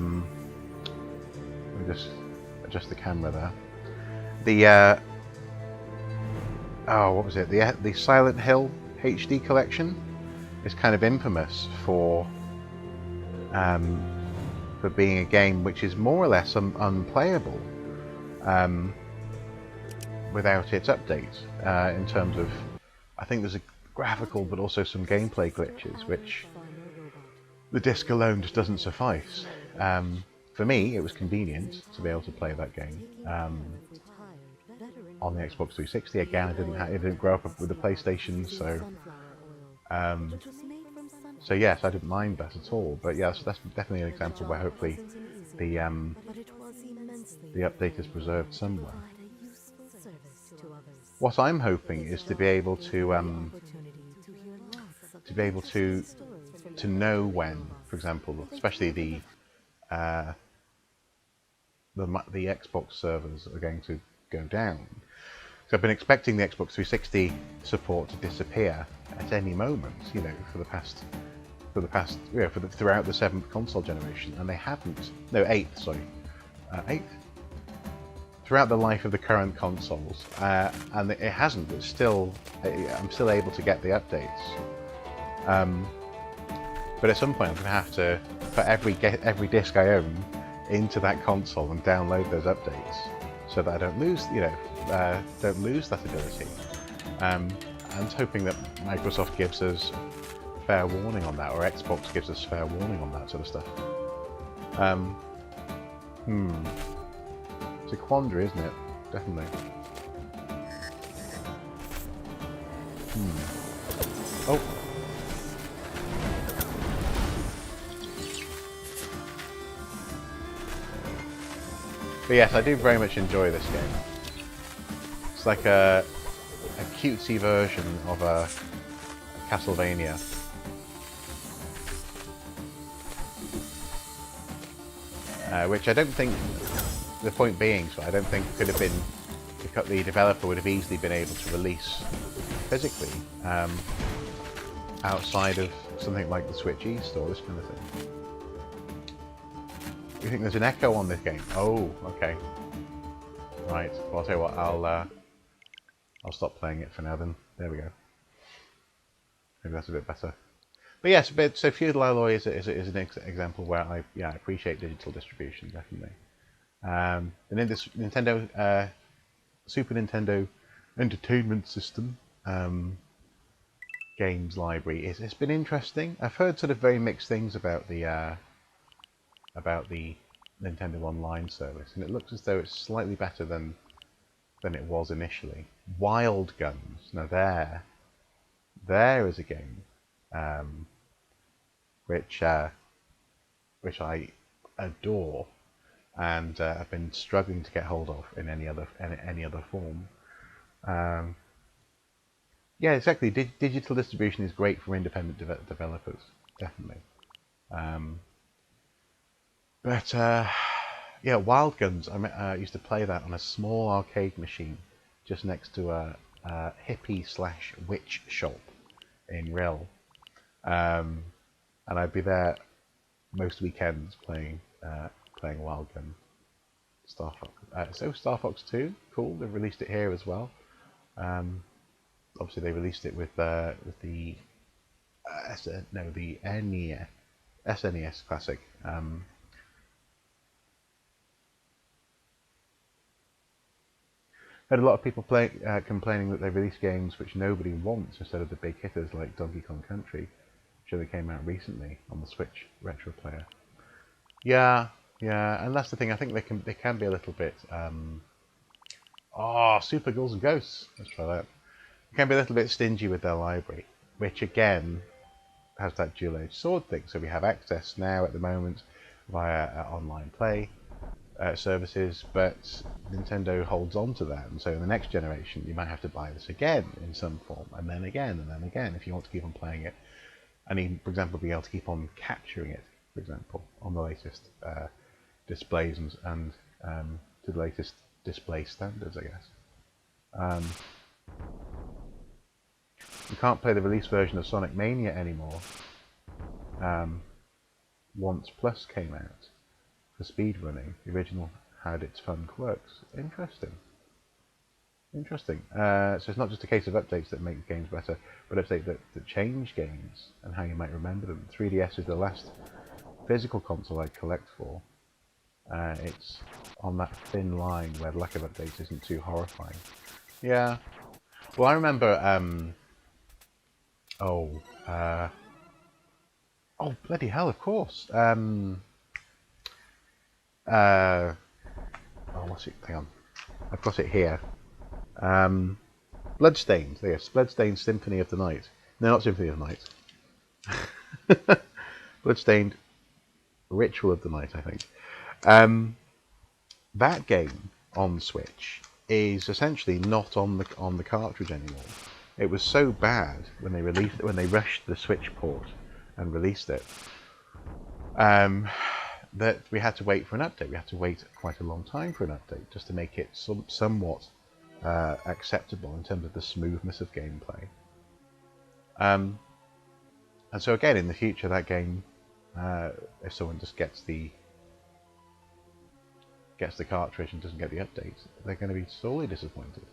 me just adjust the camera there. What was it? The Silent Hill HD collection is kind of infamous for being a game which is more or less unplayable without its updates. In terms of, I think there's a graphical but also some gameplay glitches which the disc alone just doesn't suffice. For me, it was convenient to be able to play that game on the Xbox 360. Again, I didn't grow up with the PlayStation, so yes, I didn't mind that at all. But yes, that's definitely an example where hopefully the update is preserved somewhere. What I'm hoping is to be able to know when, for example, especially the Xbox servers are going to go down. So I've been expecting the Xbox 360 support to disappear at any moment, throughout the 7th console generation, and they haven't. No, 8th, sorry, 8th. Throughout the life of the current consoles, and it hasn't. I'm still able to get the updates. But at some point, I'm going to have to put every disc I own into that console and download those updates, so that I don't lose, don't lose that ability. And hoping that Microsoft gives us fair warning on that, or Xbox gives us fair warning on that sort of stuff. It's a quandary, isn't it? Definitely. Oh. But yes, I do very much enjoy this game. It's like a cutesy version of a Castlevania. Which I don't think, the point being, so I don't think could have been, the developer would have easily been able to release physically outside of something like the Switch East or this kind of thing. You think there's an echo on this game? Oh, okay. Right, well I'll tell you what, I'll stop playing it for now then. There we go. Maybe that's a bit better. But yes, so Feudal Alloy is an example where I appreciate digital distribution, definitely. And in this Nintendo Super Nintendo Entertainment System games library, it's been interesting. I've heard sort of very mixed things about the Nintendo Online service, and it looks as though it's slightly better than it was initially. Wild Guns. Now there is a game which I adore, and I've been struggling to get hold of in any other form. Yeah, exactly. Digital distribution is great for independent developers, definitely. But yeah, Wild Guns. I used to play that on a small arcade machine just next to a hippie/witch shop in Rill, and I'd be there most weekends playing Wild Gun. Star Fox. So Star Fox 2, cool. They've released it here as well. Obviously, they released it with the NES, SNES Classic. Had a lot of people complaining that they released games which nobody wants instead of the big hitters like Donkey Kong Country, which only came out recently on the Switch Retro Player. Yeah, and that's the thing. I think they can be a little bit. Super Ghouls and Ghosts. Let's try that. They can be a little bit stingy with their library, which again has that dual-edged sword thing. So we have access now at the moment via online play services, but Nintendo holds on to that, and so in the next generation you might have to buy this again in some form, and then again, and then again, if you want to keep on playing it, and even, for example, be able to keep on capturing it, for example, on the latest displays and to the latest display standards, I guess. You can't play the release version of Sonic Mania anymore. Once Plus came out for speedrunning, the original had its fun quirks. Interesting. So it's not just a case of updates that make games better, but updates that change games and how you might remember them. 3DS is the last physical console I'd collect for. It's on that thin line where the lack of updates isn't too horrifying. Yeah. Well, I remember. Oh, bloody hell! Of course. What's it? Hang on, I've got it here. Bloodstained. Yes, Bloodstained Symphony of the Night. No, not Symphony of the Night. Bloodstained Ritual of the Night, I think. That game on Switch is essentially not on the cartridge anymore. It was so bad when they released it, when they rushed the Switch port and released it, that we had to wait for an update. We had to wait quite a long time for an update just to make it somewhat acceptable in terms of the smoothness of gameplay. And so again, in the future, that game, if someone just gets the cartridge and doesn't get the updates, they're going to be sorely disappointed.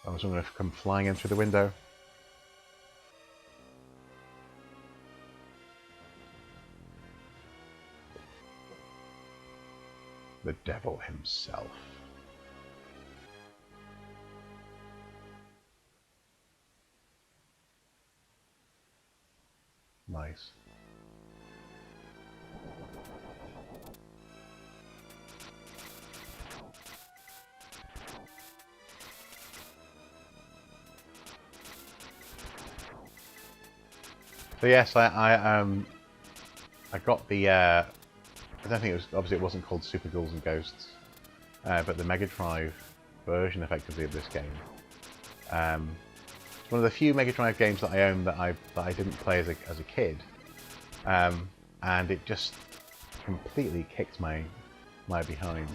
I'm just going to come flying in through the window. The devil himself. Nice. So yes, I I got the, I don't think it was, obviously it wasn't called Super Ghouls and Ghosts, but the Mega Drive version, effectively, of this game. It's one of the few Mega Drive games that I own that I didn't play as a kid, and it just completely kicked my behind.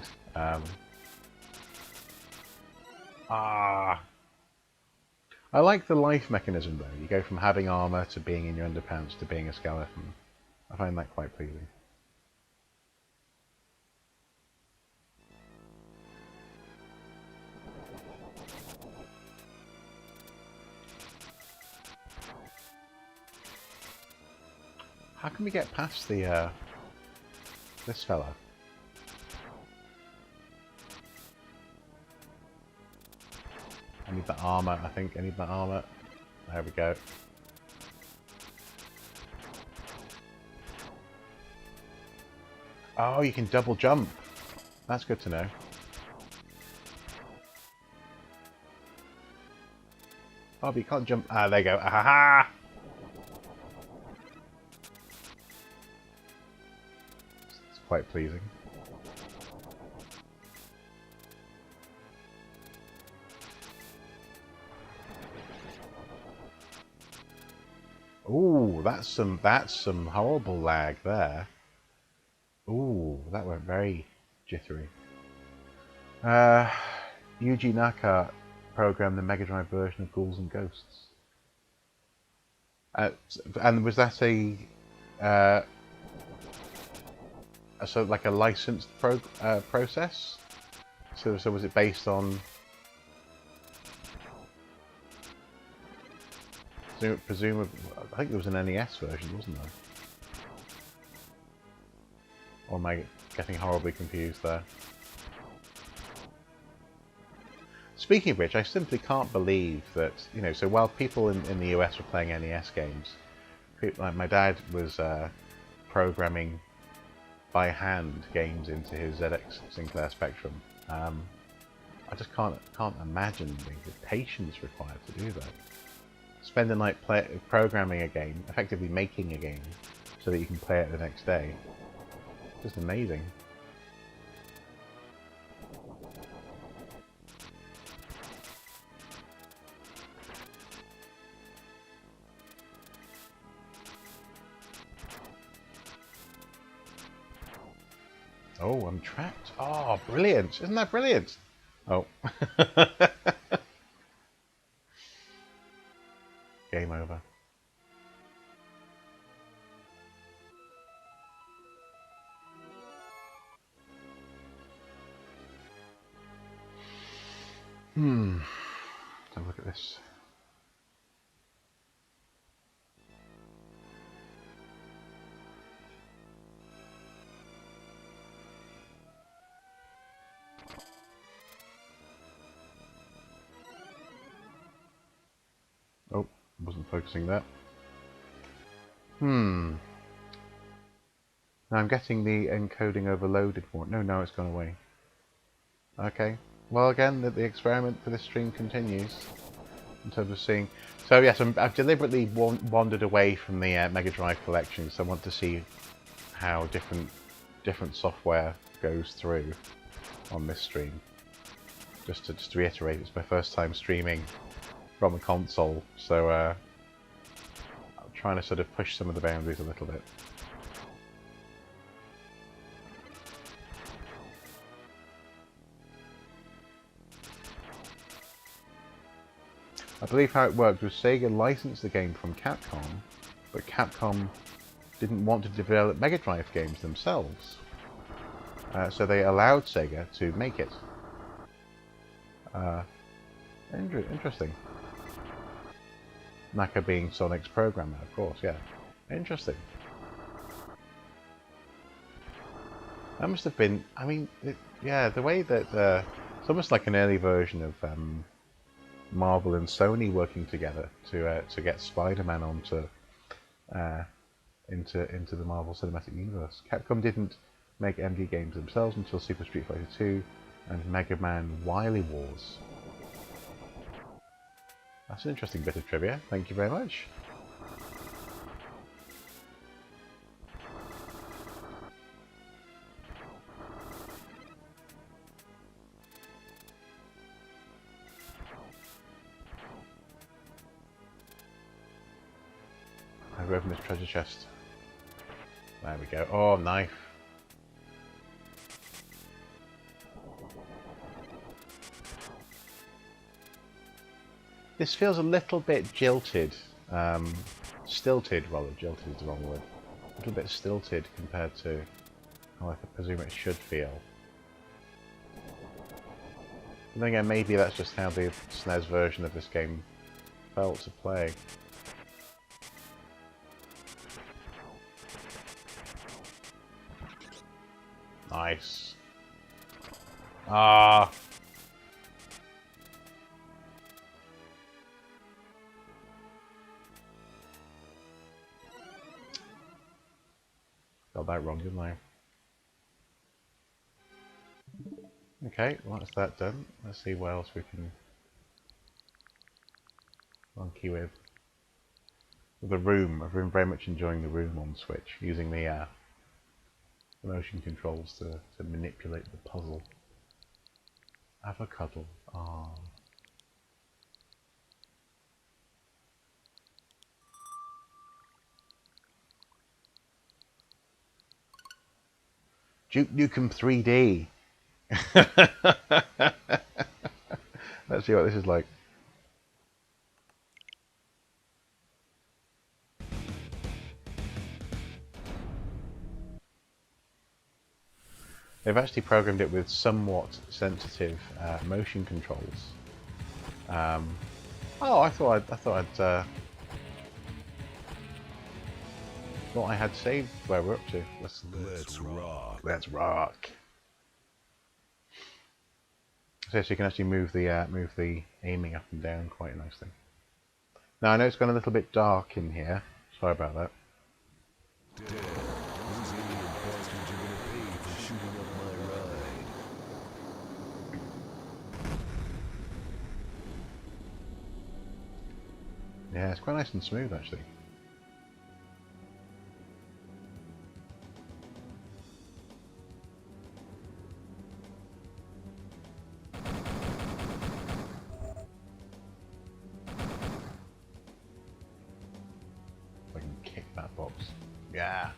I like the life mechanism though. You go from having armor to being in your underpants to being a skeleton. I find that quite pleasing. How can we get past the this fella? I need that armor, I think. I need that armor. There we go. Oh, you can double jump. That's good to know. Oh, but you can't jump. Ah, there you go. Ahaha! It's quite pleasing. Ooh, that's some horrible lag there. Ooh, that went very jittery. Yuji Naka programmed the Mega Drive version of Ghouls and Ghosts. And was that so like a licensed process? So was it based on? Presumably, I think there was an NES version, wasn't there? Or am I getting horribly confused there? Speaking of which, I simply can't believe that, you know, so while people in the US were playing NES games, like my dad was programming by hand games into his ZX Sinclair Spectrum. I just can't imagine the patience required to do that. Spend the night programming a game, effectively making a game, so that you can play it the next day. Just amazing. Oh, I'm trapped. Oh, brilliant. Isn't that brilliant? Oh. Game over. Let's have a look at this. Oh, wasn't focusing there. Now I'm getting the encoding overloaded for it. No, it's gone away. Okay. Well, again, the experiment for this stream continues in terms of seeing. So yes, I've deliberately wandered away from the Mega Drive collection, so I want to see how different software goes through on this stream. Just to reiterate, it's my first time streaming from a console, so I'm trying to sort of push some of the boundaries a little bit. I believe how it worked was Sega licensed the game from Capcom, but Capcom didn't want to develop Mega Drive games themselves, so they allowed Sega to make it. Interesting. Naka being Sonic's programmer, of course, yeah. Interesting. That must have been, I mean, yeah, the way that, it's almost like an early version of Marvel and Sony working together to get Spider-Man onto into the Marvel Cinematic Universe. Capcom didn't make MD games themselves until Super Street Fighter 2 and Mega Man Wily Wars. That's an interesting bit of trivia. Thank you very much. we open this treasure chest? There we go. Oh, knife. This feels a little bit jilted. Stilted, rather. Jilted is the wrong word. A little bit stilted compared to how I presume it should feel. And then again, maybe that's just how the SNES version of this game felt to play. Nice. Ah. Got that wrong, didn't I? Okay, well that's that done. Let's see what else we can monkey with. The room. I've been very much enjoying the room on Switch, using the motion controls to manipulate the puzzle. Avocado. Ah. Duke Nukem 3D. Let's see what this is like. They've actually programmed it with somewhat sensitive motion controls. Oh, I thought I had saved where we're up to. Let's rock. Let's rock. So you can actually move the aiming up and down quite nicely. Now I know it's gone a little bit dark in here. Sorry about that. Yeah, it's quite nice and smooth actually. I can kick that box. Yeah.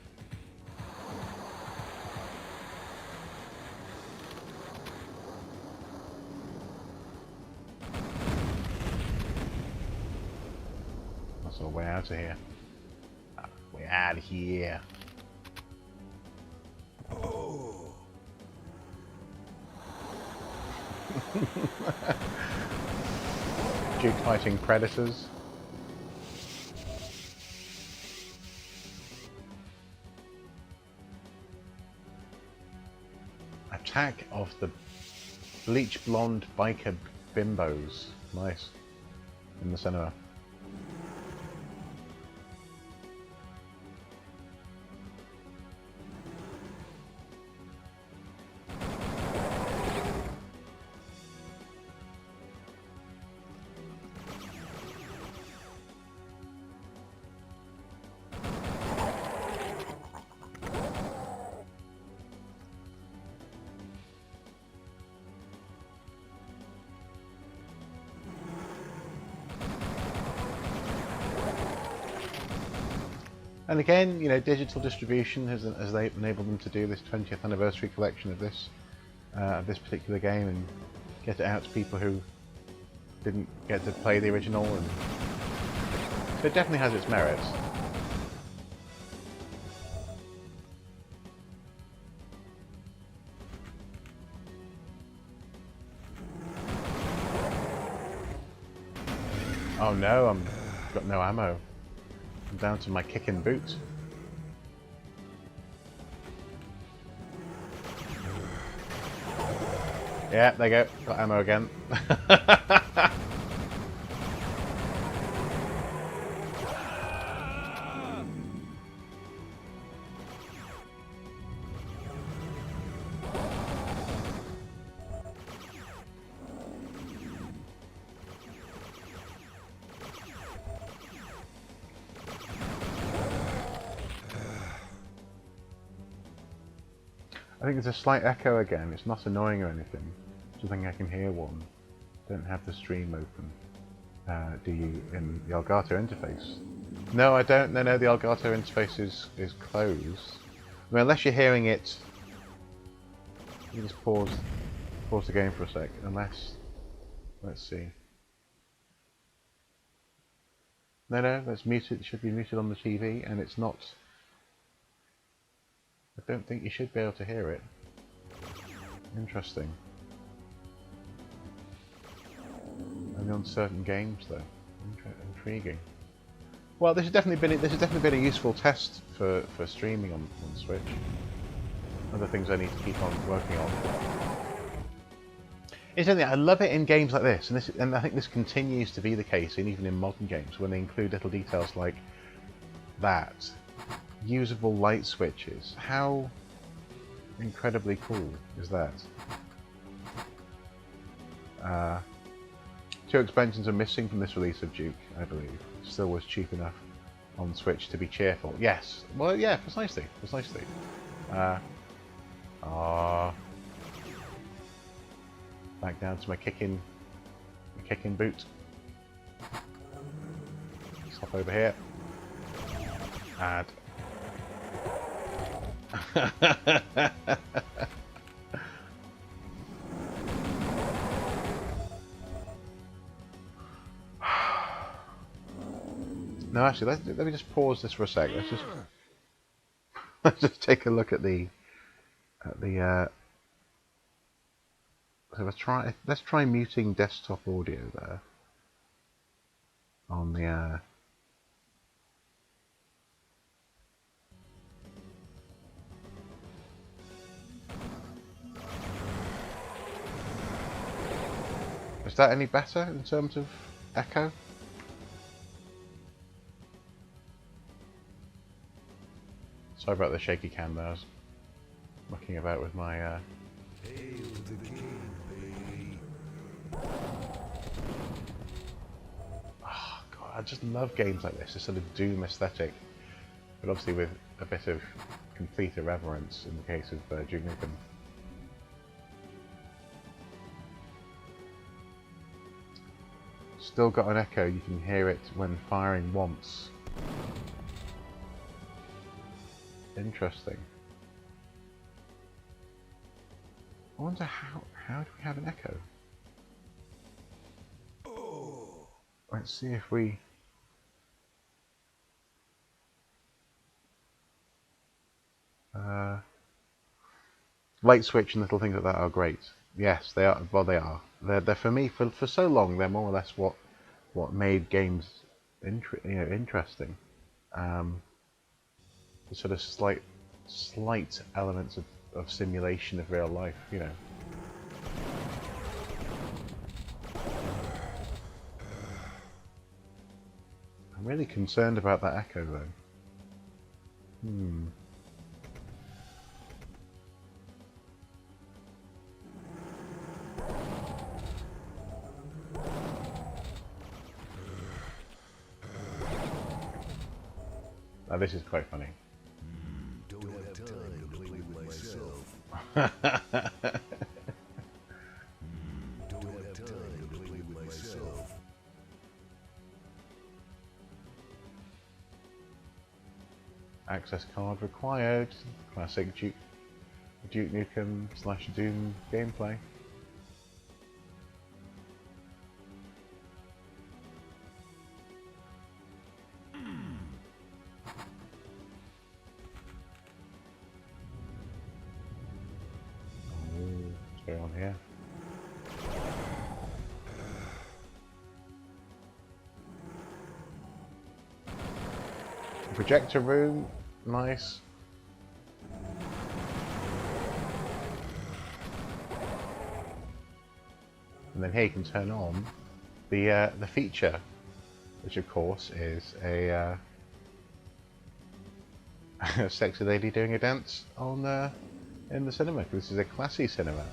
That's our way out of here. Way out of here. Oh. Duke fighting predators. Attack of the bleach blonde biker bimbos. Nice. In the cinema. And again, you know, digital distribution has they enabled them to do this 20th anniversary collection of this particular game and get it out to people who didn't get to play the original, and so it definitely has its merits. Oh no, I've got no ammo. I'm down to my kicking boots. Yeah, there you go. Got ammo again. I think there's a slight echo again. It's not annoying or anything. Just think I can hear one. Don't have the stream open, do you, in the Elgato interface? No, I don't. No, the Elgato interface is closed. I mean, unless you're hearing it, you just pause the game for a sec. Unless, let's see. No, that's muted. It should be muted on the TV, and it's not. I don't think you should be able to hear it. Interesting. Only on certain games, though. Intriguing. Well, this has definitely been a useful test for streaming on Switch. Other things I need to keep on working on. Incidentally, I love it in games like this, and I think this continues to be the case, even in modern games, when they include little details like that. Usable light switches. How incredibly cool is that? 2 expansions are missing from this release of Duke, I believe. Still was cheap enough on Switch to be cheerful. Yes. Well, yeah, precisely. Back down to my kicking boot. Let's hop over here. Add. No, actually, let me just pause this for a sec. Let's just take a look at the so let's try muting desktop audio there on the Is that any better in terms of echo? Sorry about the shaky cam there. I was mucking about with my Hail the king, baby. Oh god, I just love games like this, this sort of Doom aesthetic, but obviously with a bit of complete irreverence in the case of Duke Nukem. Still got an echo, you can hear it when firing once. Interesting. I wonder how do we have an echo? Oh. Let's see if we... light switch and little things like that are great. Yes, they are. Well, they are. They're for me for so long. They're more or less what made games interesting. The sort of slight elements of simulation of real life. You know. I'm really concerned about that echo though. Now this is quite funny. Don't have time to play with myself. Don't have time to play with myself. Access card required. Classic Duke Nukem / Doom gameplay. What's going on here? Projector room, nice. And then here you can turn on the feature, which of course is a sexy lady doing a dance on in the cinema, because this is a classy cinema.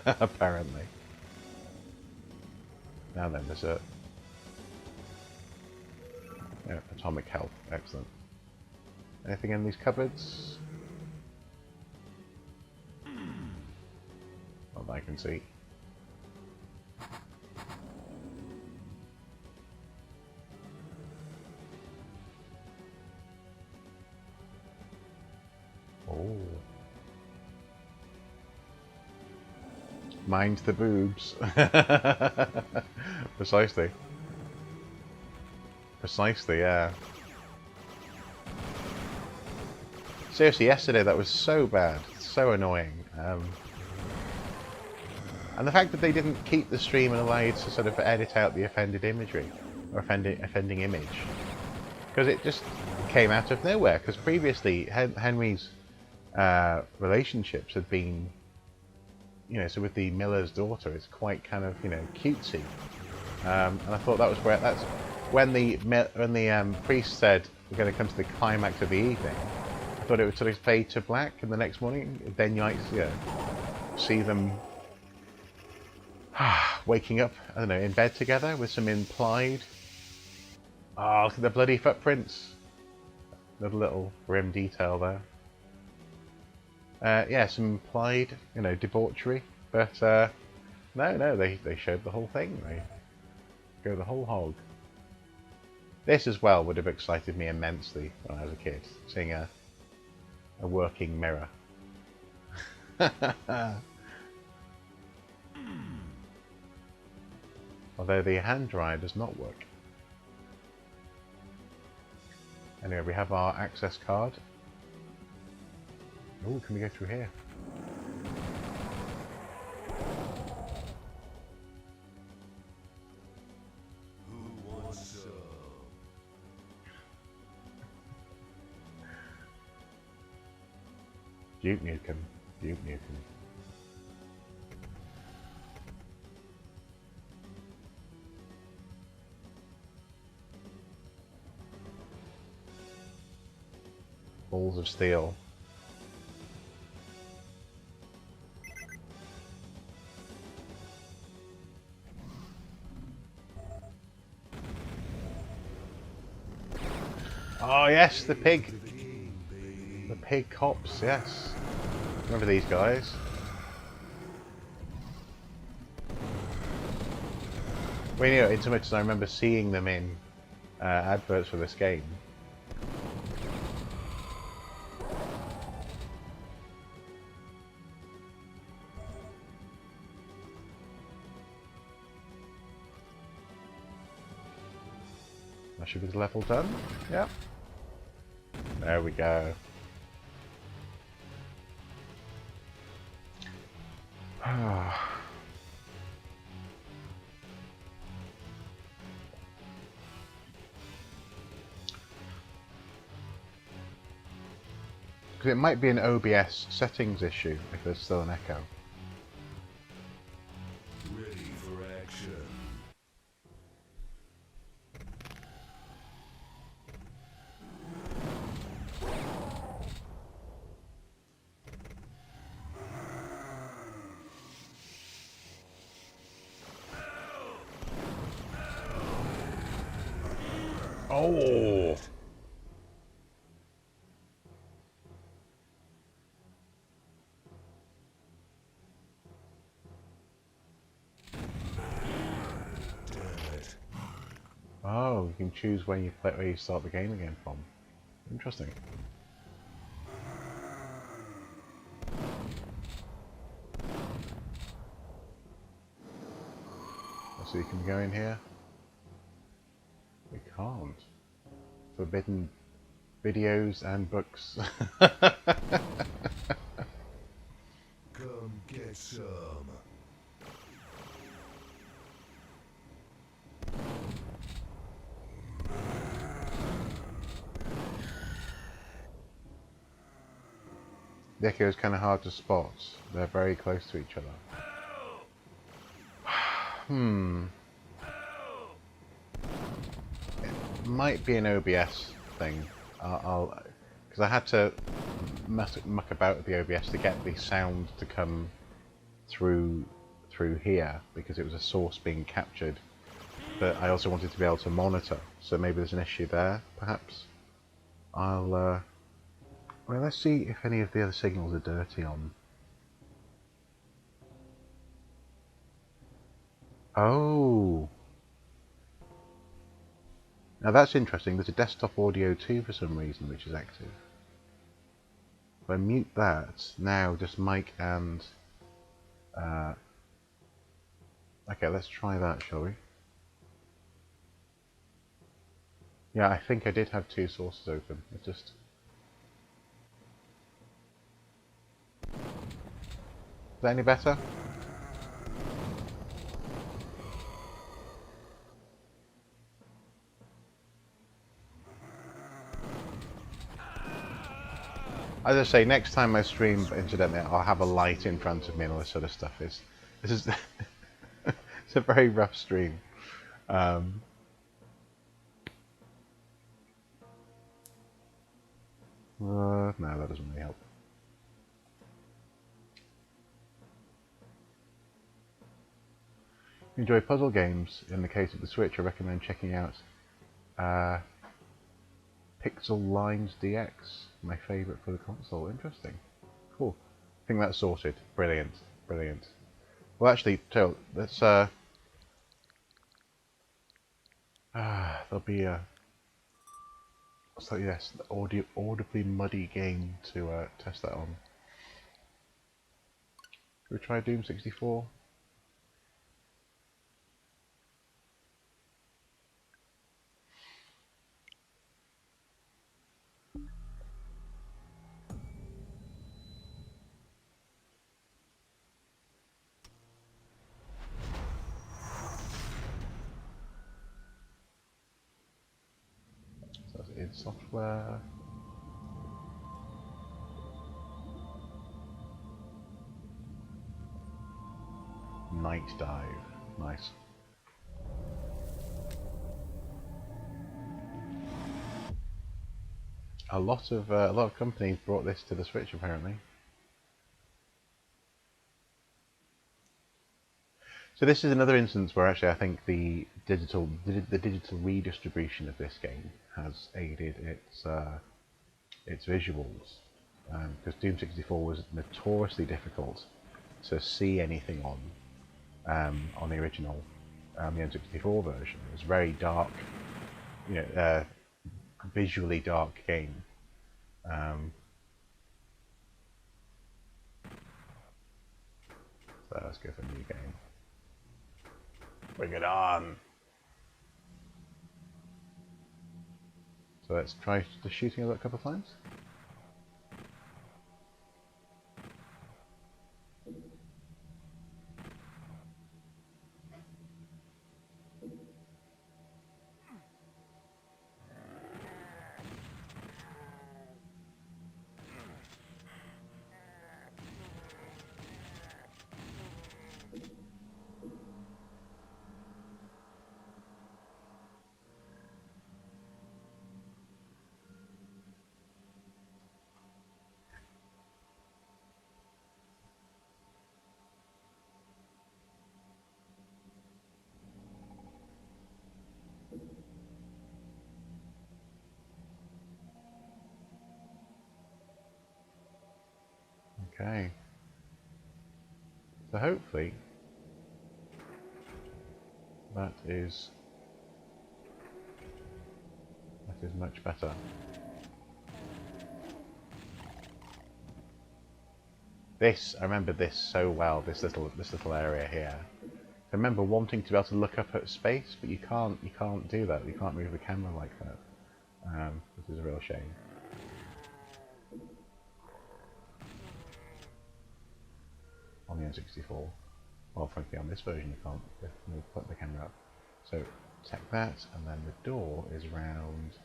Apparently. Now then, there's a atomic health, excellent. Anything in these cupboards? Not that I can see. Oh. Mind the boobs. Precisely. Precisely, yeah. Seriously, yesterday that was so bad. So annoying. And the fact that they didn't keep the stream and allow you to sort of edit out the offended imagery. Or offending image. Because it just came out of nowhere. Because previously, Henry's relationships had been, you know, so with the miller's daughter, it's quite kind of, you know, cutesy. And I thought that was where that's when the priest said we're going to come to the climax of the evening. I thought it would sort of fade to black, and the next morning, then you see them waking up, I don't know, in bed together with some implied. Ah, look at the bloody footprints. Another little grim detail there. Yeah, some implied, you know, debauchery, but no, they showed the whole thing. They go the whole hog. This as well would have excited me immensely when I was a kid, seeing a working mirror. Although the hand dryer does not work. Anyway, we have our access card. Oh, can we go through here? Who wants some? Duke Nukem. Duke Nukem. Balls of steel. Oh yes, the pig. The pig cops, yes. Remember these guys? Well, you know, in so much as I remember seeing them in adverts for this game. That should be the level done. Yep. There we go. Because it might be an OBS settings issue if there's still an echo. Ready for action. Oh! Oh, you can choose when you play, where you start the game again from. Interesting. So you can go in here. We can't. Forbidden videos and books. Come get some. The echo is kind of hard to spot. They're very close to each other. It might be an OBS thing. Because I had to muck about with the OBS to get the sound to come through here because it was a source being captured. But I also wanted to be able to monitor, so maybe there's an issue there, perhaps. Well, let's see if any of the other signals are dirty on. Oh! Now that's interesting. There's a desktop audio too for some reason, which is active. If I mute that, now just Mike and... okay, let's try that, shall we? Yeah, I think I did have two sources open. It just... Is that any better? As I say, next time I stream, incidentally, I'll have a light in front of me and all this sort of stuff. This is it's a very rough stream. No, that doesn't really help. Enjoy puzzle games. In the case of the Switch, I recommend checking out Pixel Lines DX, my favourite for the console. Interesting. Cool. I think that's sorted. Brilliant. Brilliant. Well, actually, so let's there'll be a what's that? Yes, the audibly muddy game to test that on. Should we try Doom 64? So that's in software. Night Dive. Nice. A lot of companies brought this to the Switch apparently. So this is another instance where actually I think the digital redistribution of this game has aided its visuals, because Doom 64 was notoriously difficult to see anything on the original the N64 version. It was very dark, visually dark game. So let's go for a new game. Bring it on! So let's try the shooting of it a couple of times. Okay. So hopefully that is much better. I remember this so well. This little area here. I remember wanting to be able to look up at space, but you can't do that. You can't move the camera like that, which is a real shame. On the N64. Well, frankly, on this version you can't put the camera up. So check that, and then the door is round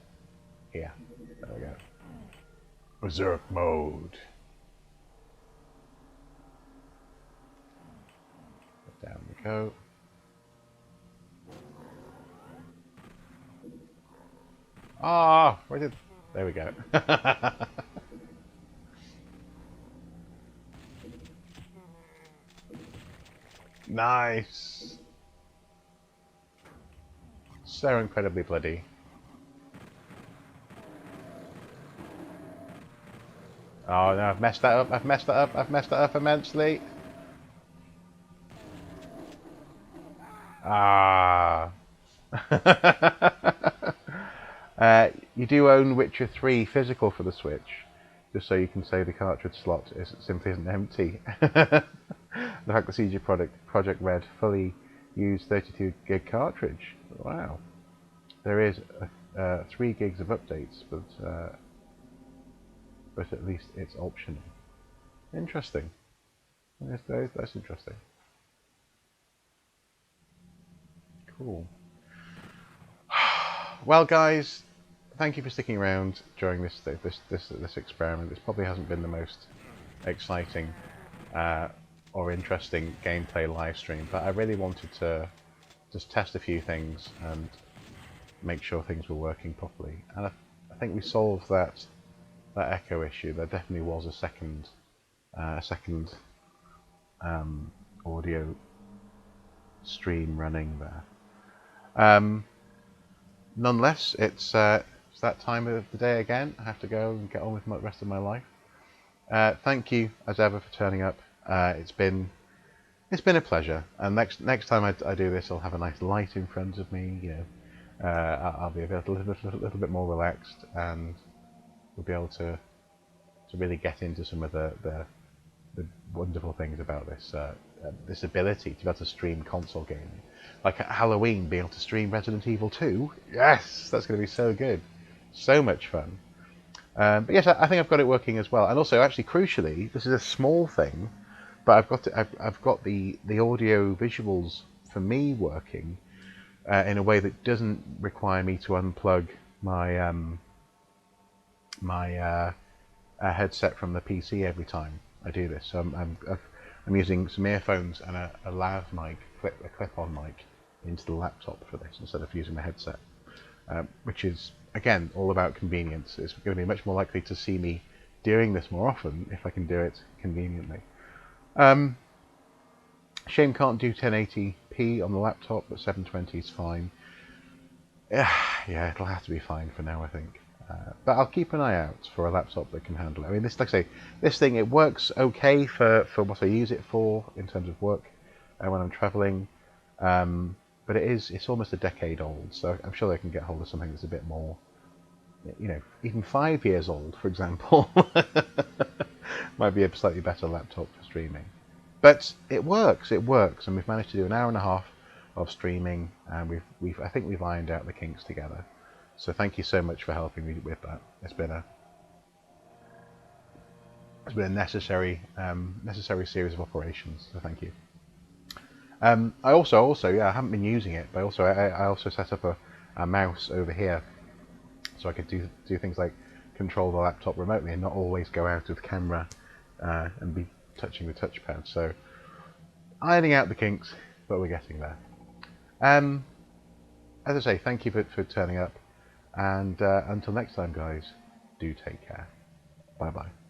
here. There we go. Berserk mode. Down we go. Ah, where did? There we go. Nice. So incredibly bloody. Oh no, I've messed that up. I've messed that up. I've messed that up immensely. Ah. You do own Witcher 3 physical for the Switch. just so you can say the cartridge slot simply isn't empty. The fact the CG Project Red fully used 32 gig cartridge. Wow. There is 3 gigs of updates, but at least it's optional. Interesting. That's interesting. Cool. Well, guys, thank you for sticking around during this experiment. This probably hasn't been the most exciting or interesting gameplay live stream, but I really wanted to just test a few things and make sure things were working properly. And I think we solved that echo issue. There definitely was a second audio stream running there. Nonetheless, it's that time of the day again. I have to go and get on with the rest of my life. Thank you as ever for turning up. It's been a pleasure. And next time I do this, I'll have a nice light in front of me. You know, I'll be a little bit more relaxed, and we'll be able to really get into some of the wonderful things about this ability to be able to stream console gaming. Like at Halloween, being able to stream Resident Evil 2. Yes, that's going to be so good. So much fun. But yes, I think I've got it working as well. And also, actually, crucially, this is a small thing, but I've got the audio visuals for me working in a way that doesn't require me to unplug my headset from the PC every time I do this. So I'm using some earphones and a lav mic, a clip-on mic, into the laptop for this instead of using my headset, which is again all about convenience. It's going to be much more likely to see me doing this more often if I can do it conveniently. Shame can't do 1080p on the laptop, but 720 is fine. Yeah, it'll have to be fine for now, I think. But I'll keep an eye out for a laptop that can handle it. I mean, this, like I say, this thing, it works okay for what I use it for in terms of work when I'm traveling. But it's almost a decade old, so I'm sure they can get hold of something that's a bit more, you know, even 5 years old, for example. Might be a slightly better laptop for streaming. But it works, and we've managed to do an hour and a half of streaming, and I think we've ironed out the kinks together. So thank you so much for helping me with that. It's been a necessary series of operations. So thank you. I also I haven't been using it, but I also set up a mouse over here, so I could do things like control the laptop remotely and not always go out of the camera and be touching the touchpad. So ironing out the kinks, but we're getting there. As I say, thank you for turning up. And until next time, guys, do take care. Bye-bye.